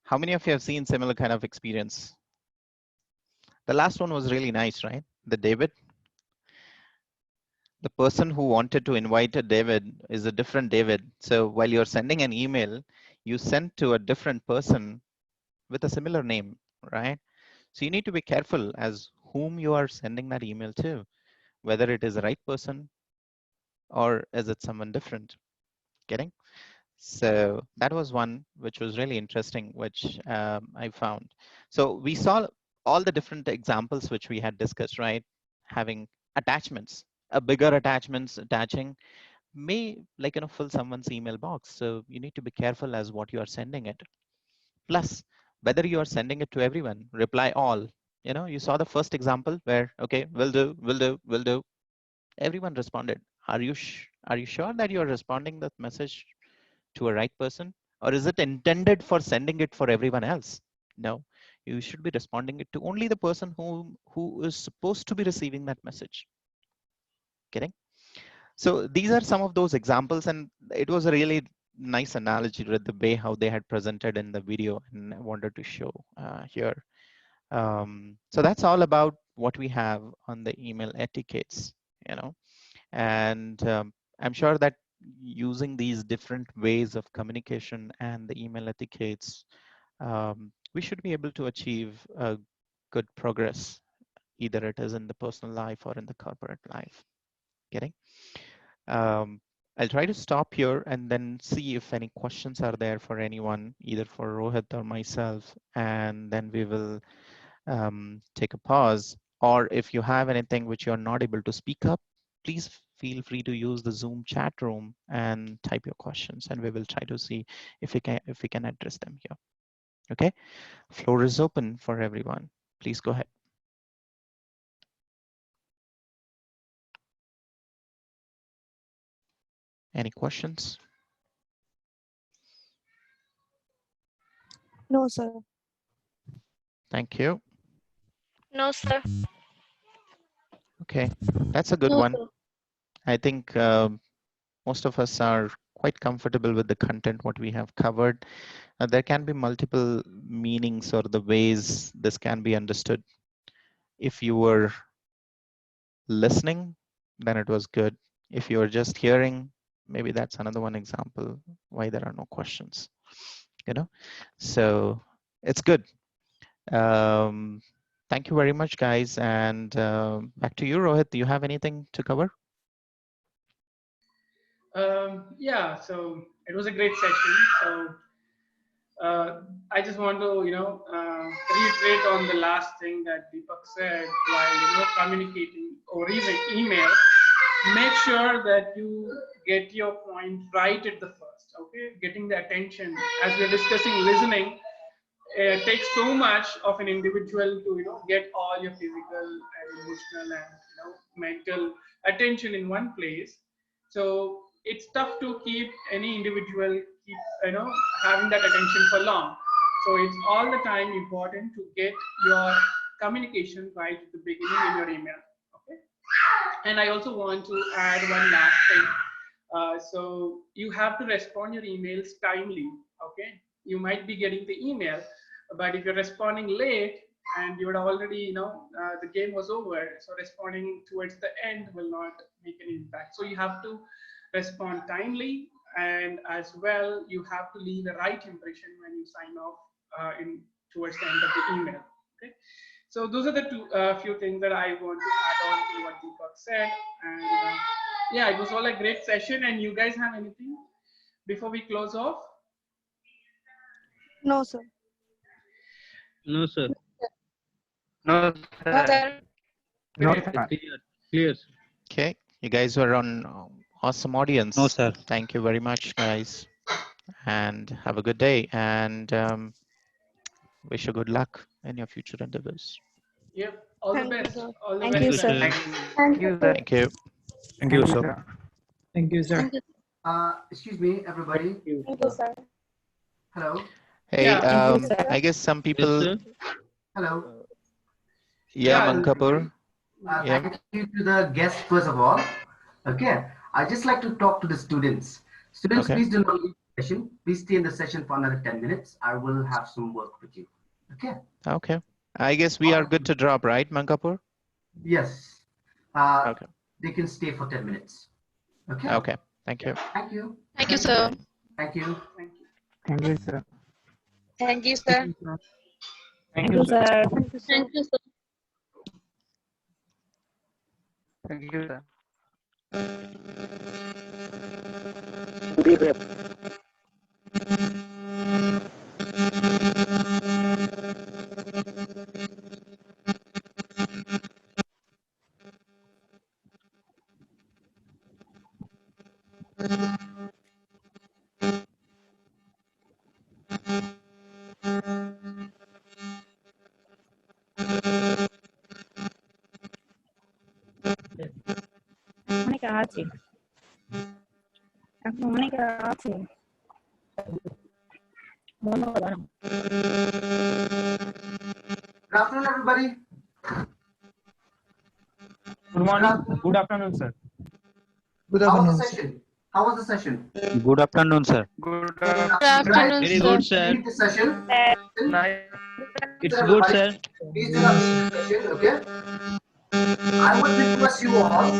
How many of you have seen similar kind of experience? The last one was really nice, right? The David. The person who wanted to invite a David is a different David. So while you're sending an email, you send to a different person with a similar name, right? So you need to be careful as whom you are sending that email to, whether it is the right person or is it someone different. Getting? So that was one which was really interesting, which I found. So we saw all the different examples which we had discussed, right? Having attachments, a bigger attachments attaching may fill someone's email box. So you need to be careful as what you are sending it. Plus, whether you are sending it to everyone, reply all. You saw the first example where, okay, will do, will do, will do. Everyone responded. Are you sure that you are responding that message to a right person, or is it intended for sending it for everyone else? No, you should be responding it to only the person who is supposed to be receiving that message. Getting? So these are some of those examples, and it was a really nice analogy with the way how they had presented in the video, and I wanted to show here. So that's all about what we have on the email etiquettes, and I'm sure that using these different ways of communication and the email etiquettes, we should be able to achieve a good progress, either it is in the personal life or in the corporate life. Getting? I'll try to stop here and then see if any questions are there for anyone, either for Rohit or myself, and then we will take a pause. Or if you have anything which you're not able to speak up, please feel free to use the Zoom chat room and type your questions, and we will try to see if we can address them here. Okay, floor is open for everyone. Please go ahead. Any questions? No, sir. Thank you. No, sir. Okay, that's a good one. I think most of us are quite comfortable with the content what we have covered. There can be multiple meanings or the ways this can be understood. If you were listening, then it was good. If you are just hearing, maybe that's another one example why there are no questions. So it's good. Thank you very much, guys. And back to you, Rohit. Do you have anything to cover? Yeah, so it was a great session. So I just want to, reiterate on the last thing that Deepak said while, communicating or using email. Make sure that you get your point right at the first, okay? Getting the attention. As we're discussing listening, it takes so much of an individual to, get all your physical and emotional and, mental attention in one place. So it's tough to keep any individual having that attention for long. So it's all the time important to get your communication right at the beginning in your email. Okay. And I also want to add one last thing. So you have to respond your emails timely. Okay. You might be getting the email, but if you're responding late and you would already, the game was over. So responding towards the end will not make an impact. So you have to respond timely, and as well, you have to leave the right impression when you sign off towards the end of the email. Okay. So those are the few things that I want to add on to what Deepak said. And yeah, it was all a great session. And you guys have anything before we close off? No, sir. No, sir. No, sir. No, sir. Clear. Okay, you guys were on awesome audience. No, sir. Thank you very much, guys, and have a good day. And wish you good luck in your future endeavors. Yep. All the Thank you, best. sir. All the Thank best. you, sir. Thank Thank you. Thank you, sir. Thank you, sir. Thank you. Excuse me, everybody. Thank you, sir. Hello. Hey, Thank you, sir. I guess some people. Hello. Yeah, Hello, Mankapur. Yeah. Thank you to the guests first of all. Okay. I just like to talk to the students. Students, Okay. please do not leave the session. Please stay in the session for another 10 minutes. I will have some work with you. Okay. Okay. I guess we are good to drop, right, Mankapur? Yes. Okay. They can stay for 10 minutes. Okay. Okay. Thank you. Thank you. Thank you, sir. Thank you. Thank you, sir. Thank you, sir. Thank you, sir. Thank you, sir. Thank you, sir. অনেক আছে এখন অনেক আছে ধন্যবাদ Good afternoon, everybody. Good morning. Good afternoon, sir. Good afternoon. How was the session? How was the session? Good afternoon, sir. Good afternoon, Very good, sir. Leave the session. It's good, sir. Please do not leave the session, okay? I would request you all,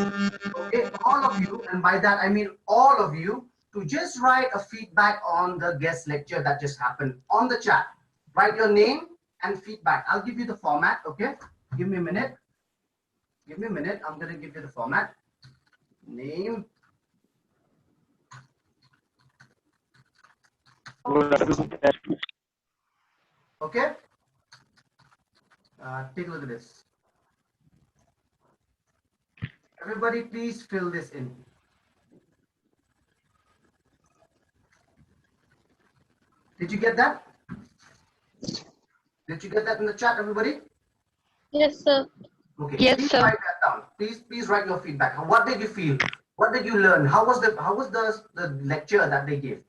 okay, all of you, and by that I mean all of you, to just write a feedback on the guest lecture that just happened on the chat. Write your name and feedback. I'll give you the format, okay? Give me a minute. Give me a minute. I'm going to give you the format. Name. Okay? Take a look at this. Everybody, please fill this in. Did you get that? Did you get that in the chat, everybody? Yes, sir. Okay. Yes, please sir. write that down. Please write your feedback. What did you feel? What did you learn? How was the lecture that they gave?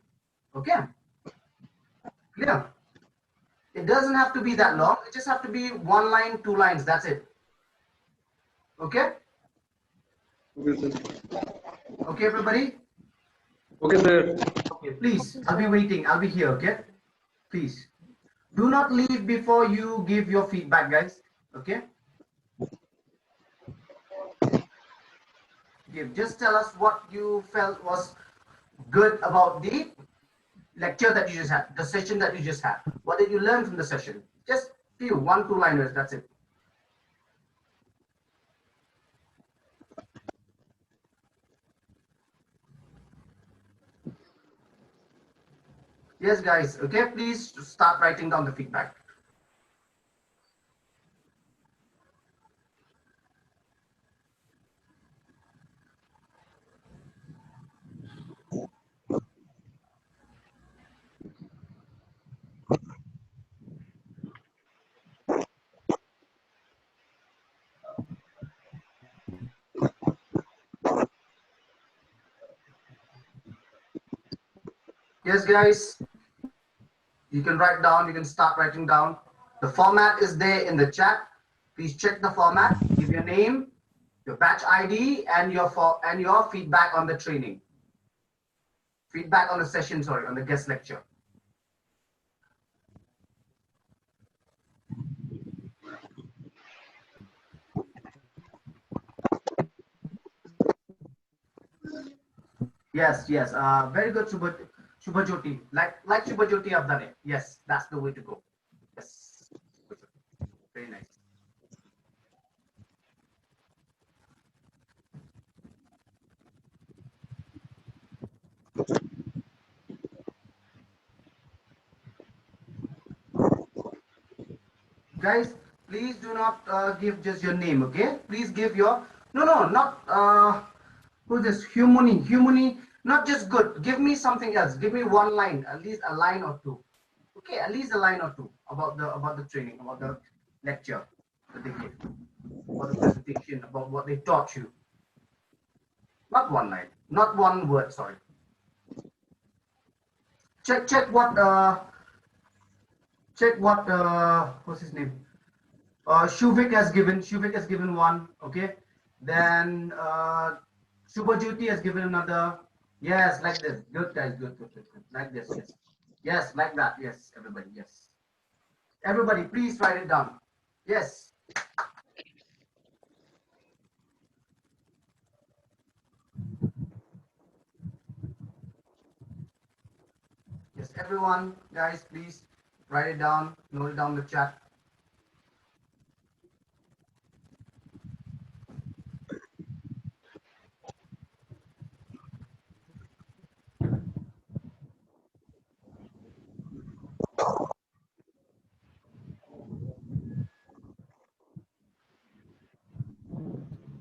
Okay. Clear? It doesn't have to be that long. It just have to be 1 line, 2 lines. That's it. Okay. Okay, everybody. Okay, sir. Okay, please. I'll be waiting. I'll be here. Okay. Please. Do not leave before you give your feedback, guys. Okay. Just tell us what you felt was good about the lecture that you just had, the session that you just had. What did you learn from the session? Just few, 1, 2 liners. That's it. Yes, guys. Okay, please start writing down the feedback. Yes, guys. You can write down. You can start writing down. The format is there in the chat. Please check the format. Give your name, your batch ID, and your feedback on the training. Feedback on the session. Sorry, on the guest lecture. Yes, yes. Very good, Shubhajyoti. Like Shubhajyoti, I've done it. Yes, that's the way to go. Yes. Very nice. Guys, please do not give just your name, okay? Please give your not who's this? Humani, not just good. Give me something else. Give me 1 line, at least a line or 2. Okay, at least a line or 2 about the training, about the lecture that they gave, about the presentation, about what they taught you. Not one line. Not one word. Sorry. Check what. What's his name? Shuvik has given one. Okay. Then Shubhajuti has given another. Yes, like this. Good guys. Good. Like this. Yes. Yes, like that. Yes, everybody. Yes. Everybody, please write it down. Yes. Yes, everyone, guys, please write it down. Note it down in the chat.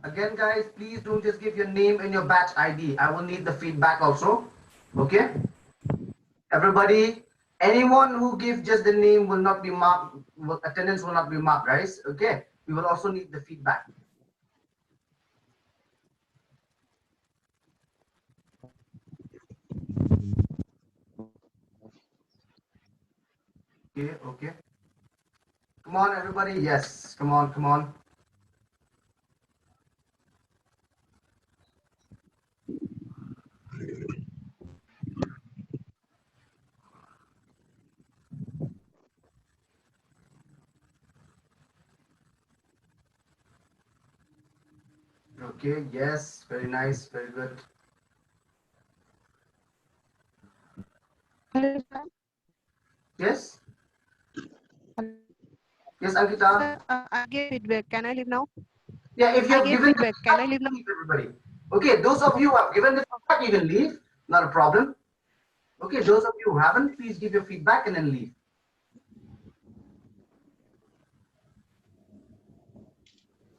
Again, guys, please don't just give your name and your batch ID. I will need the feedback also. Okay? Everybody, anyone who gives just the name will not be marked, attendance will not be marked, guys. Okay? We will also need the feedback. Okay. Come on, everybody. Yes. Come on. Okay, yes. Very nice. Very good. Yes? Yes, Ankita? I gave feedback. Can I leave now? Yeah, if you have given feedback. Can I leave now? Everybody. Okay, those of you who have given the feedback, you can leave. Not a problem. Okay, those of you who haven't, please give your feedback and then leave.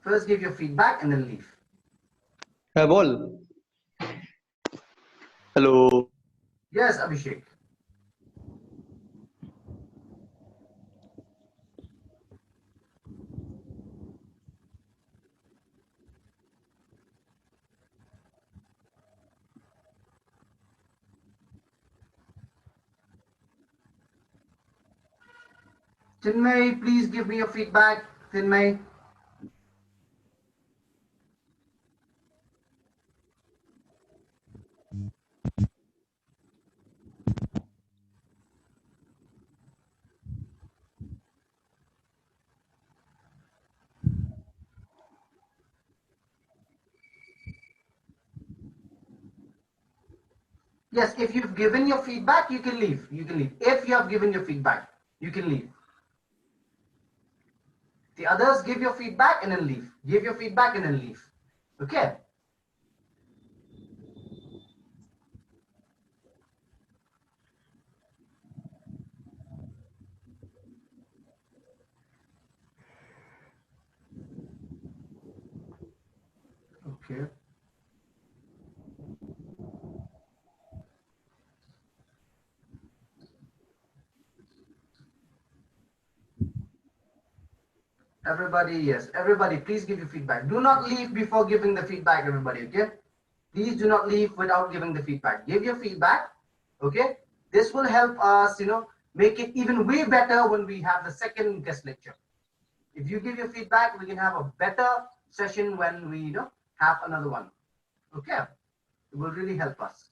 First give your feedback and then leave. Bol. Hello. Yes, Abhishek. Chinmay, please give me your feedback. Chinmay. Yes, if you've given your feedback, you can leave. You can leave. If you have given your feedback, you can leave. The others, give your feedback and then leave. Give your feedback and then leave. Okay? Okay. Everybody, yes. Everybody, please give your feedback. Do not leave before giving the feedback, everybody, okay? Please do not leave without giving the feedback. Give your feedback, okay? This will help us, make it even way better when we have the second guest lecture. If you give your feedback, we can have a better session when we, have another one. Okay? It will really help us.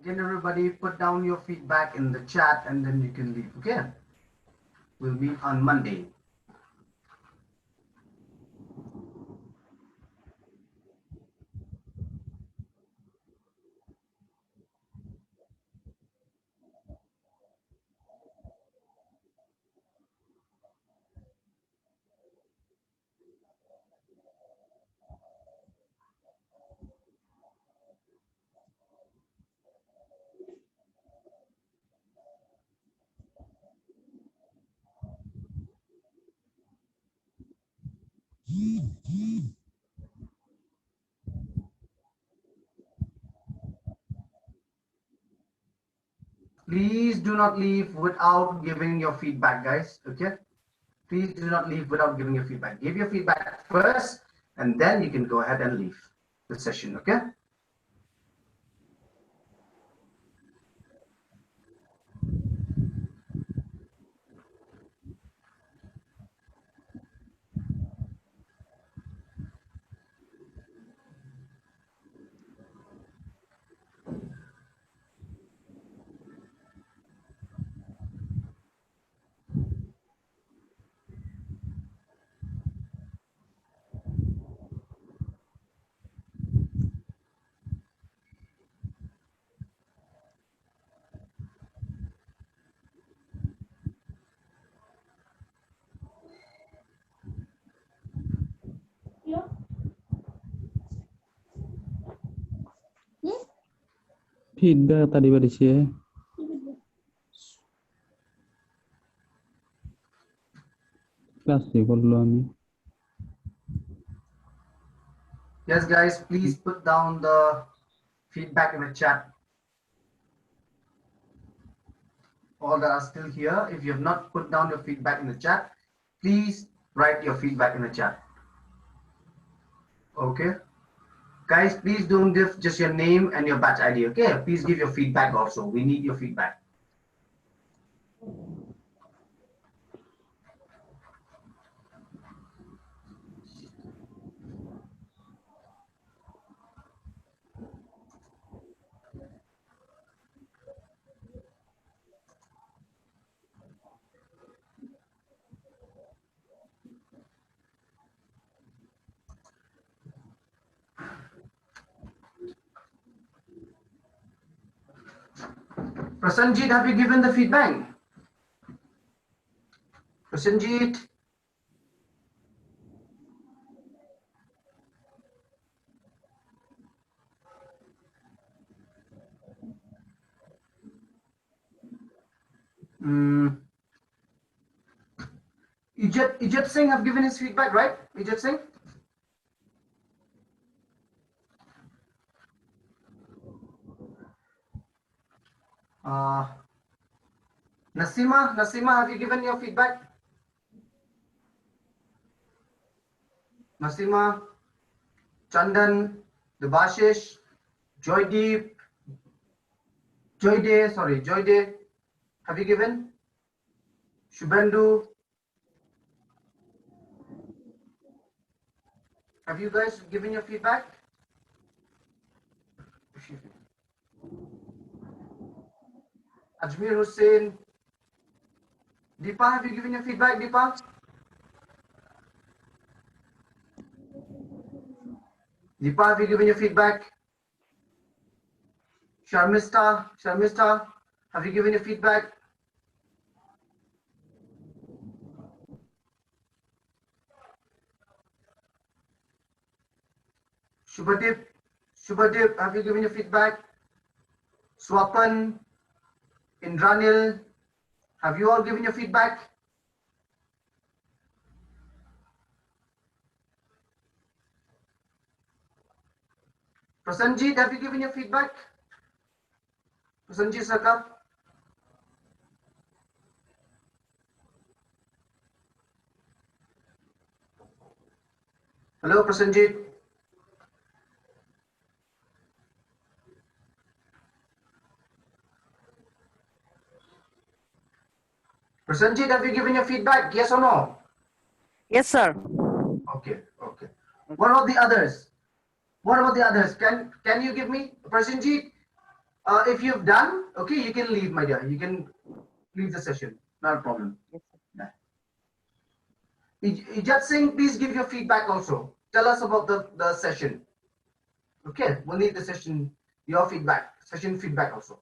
Can everybody put down your feedback in the chat and then you can leave, okay? We'll meet on Monday. Please do not leave without giving your feedback, guys, okay? Please do not leave without giving your feedback. Give your feedback first, and then you can go ahead and leave the session, okay? Feedback tadi berisi ya. Kelas sih kalau আমি Yes, guys, please put down the feedback in the chat. All that are still here, if you have not put down your feedback in the chat, please write your feedback in the chat. Okay? Guys, please don't give just your name and your batch ID, okay? Please give your feedback also. We need your feedback. Prasanjit, have you given the feedback? Prasanjit? Ijat Singh have given his feedback, right? Ijat Singh? Nasima, have you given your feedback? Nasima, Chandan, Debashish, Joydeep, Joyde, have you given? Shubhendu, have you guys given your feedback? Ajmer Hussain, Deepa, have you given your feedback, Deepa? Deepa, have you given your feedback? Sharmista, have you given your feedback? Shubhadeep, have you given your feedback? Swapan, Indranil, have you all given your feedback? Prasanjit, have you given your feedback? Prasanjit Saka? Hello, Prasanjit. Prasanjit, have you given your feedback? Yes or no? Yes, sir. Okay. What about the others? Can you give me, Prasanjit? If you've done, okay, you can leave, my dear. You can leave the session. Not a problem. Yeah. Ijat Singh, please give your feedback also. Tell us about the session. Okay, we'll need the session, your feedback, session feedback also.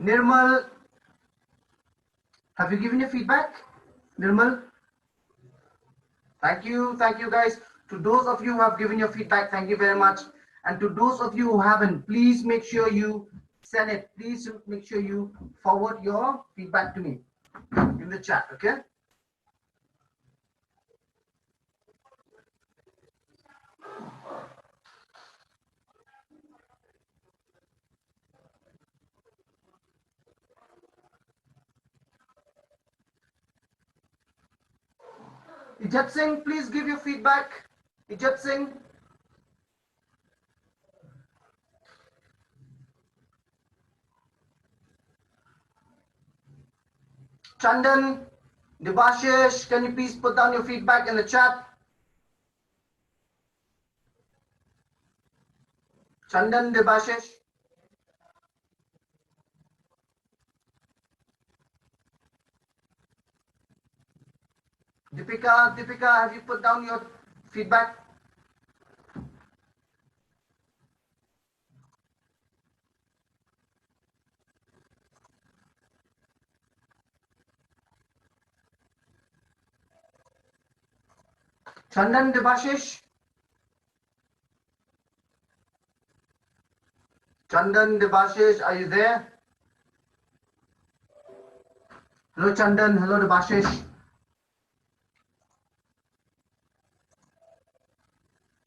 Nirmal, have you given your feedback? Nirmal? Thank you guys. To those of you who have given your feedback, thank you very much. And to those of you who haven't, please make sure you send it. Please make sure you forward your feedback to me in the chat, okay? Ijat Singh, please give your feedback. Ijat Singh. Chandan, Debashish, can you please put down your feedback in the chat? Chandan, Debashish. Deepika, have you put down your feedback? Chandan, Debashish. Chandan, Debashish, are you there? Hello, Chandan. Hello, Debashish.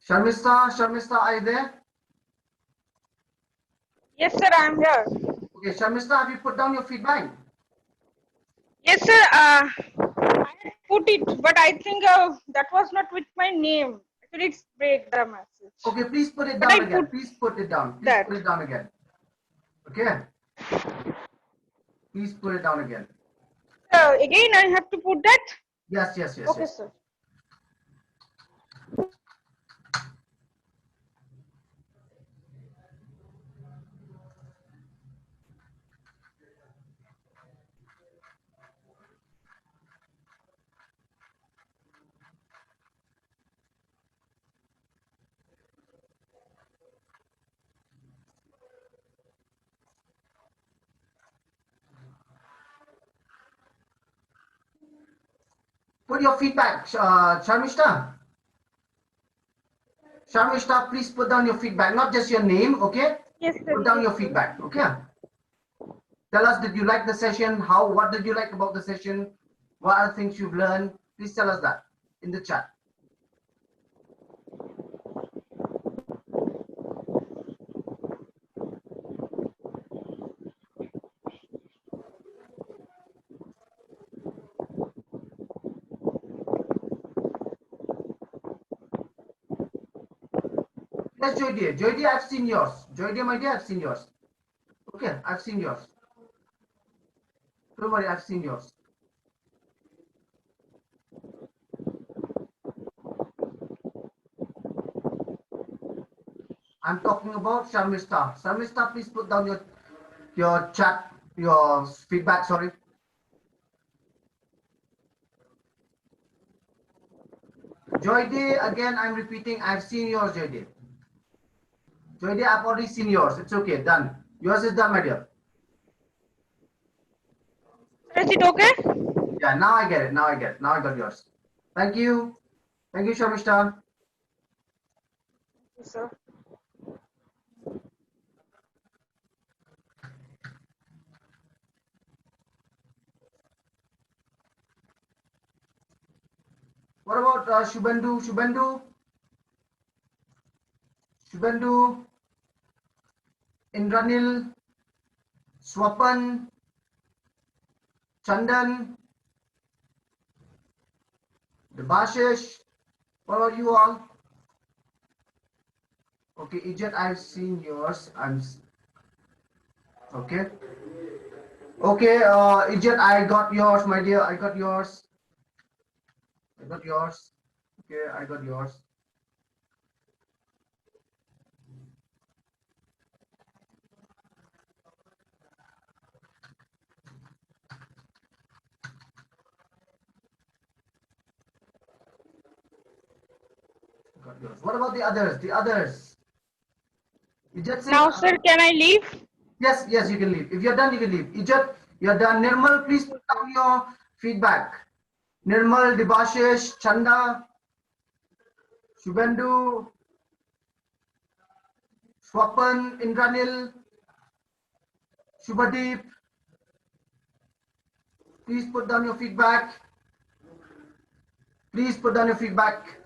Sharmista, are you there? Yes, sir, I'm here. Okay, Sharmista, have you put down your feedback? Yes, sir. I had put it, but I think that was not with my name. Actually, it's break the message. Okay, please put it But down I again. put Please put it down. Please that. put it down again. Okay. Please put it down again. Again, I have to put that? Yes. Okay, sir. Put your feedback, Sharmishta. Sharmishta, please put down your feedback, not just your name, okay? Yes, sir. Put down your feedback, okay? Tell us, did you like the session? What did you like about the session? What are things you've learned? Please tell us that in the chat. Yes, Joy dear. Joy dear, I've seen yours. Joy dear, my dear, I've seen yours. Okay, I've seen yours. Don't worry, I've seen yours. I'm talking about Sharmista. Sharmista, please put down your chat, your feedback, sorry. Joy Day, again, I'm repeating, I've seen yours, Joy Day. Joy Day, I've already seen yours. It's okay, done. Yours is done, my dear. Is it okay? Yeah, now I get it. Now I got yours. Thank you. Thank you, Sharmishta. Yes, sir. What about Shubhendu? Shubhendu, Indranil, Swapan, Chandan, Debashish, what about you all? Okay, Ijat, I've seen yours. Okay. Okay, Ijat, I got yours, my dear. I got yours. I got yours. Okay, I got yours. Got yours. What about the others? The others. Ijat, Now, sir, can I leave? Yes, yes, you can leave. If you're done, you can leave. Ijat, you're done. Nirmal, please put down your feedback. Nirmal, Debashish, Chanda, Shubhendu, Swapan, Indranil, Shubhadeep, please put down your feedback. Please put down your feedback.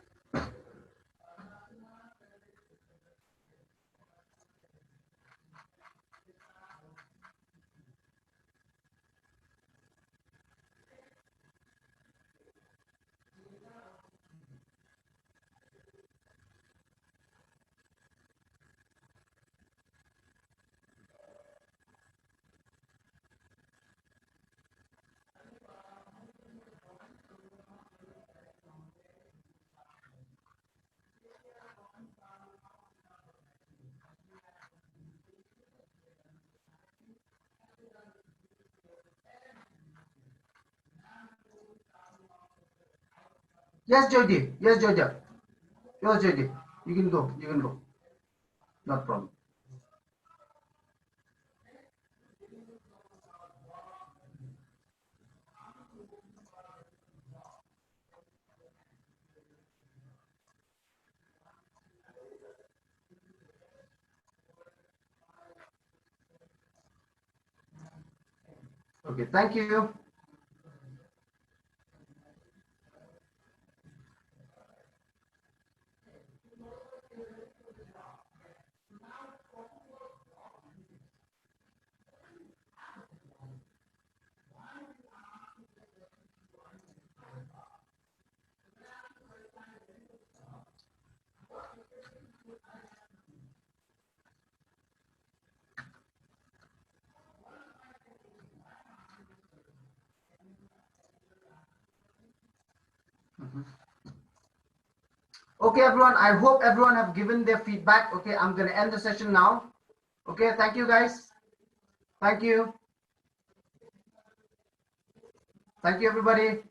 Yes, Joydeep. Yes, Joydeep. Yes, Joydeep. You can go. You can go. No problem. Okay, thank you. Okay, everyone. I hope everyone have given their feedback. Okay, I'm going to end the session now. Okay, thank you, guys. Thank you. Thank you, everybody.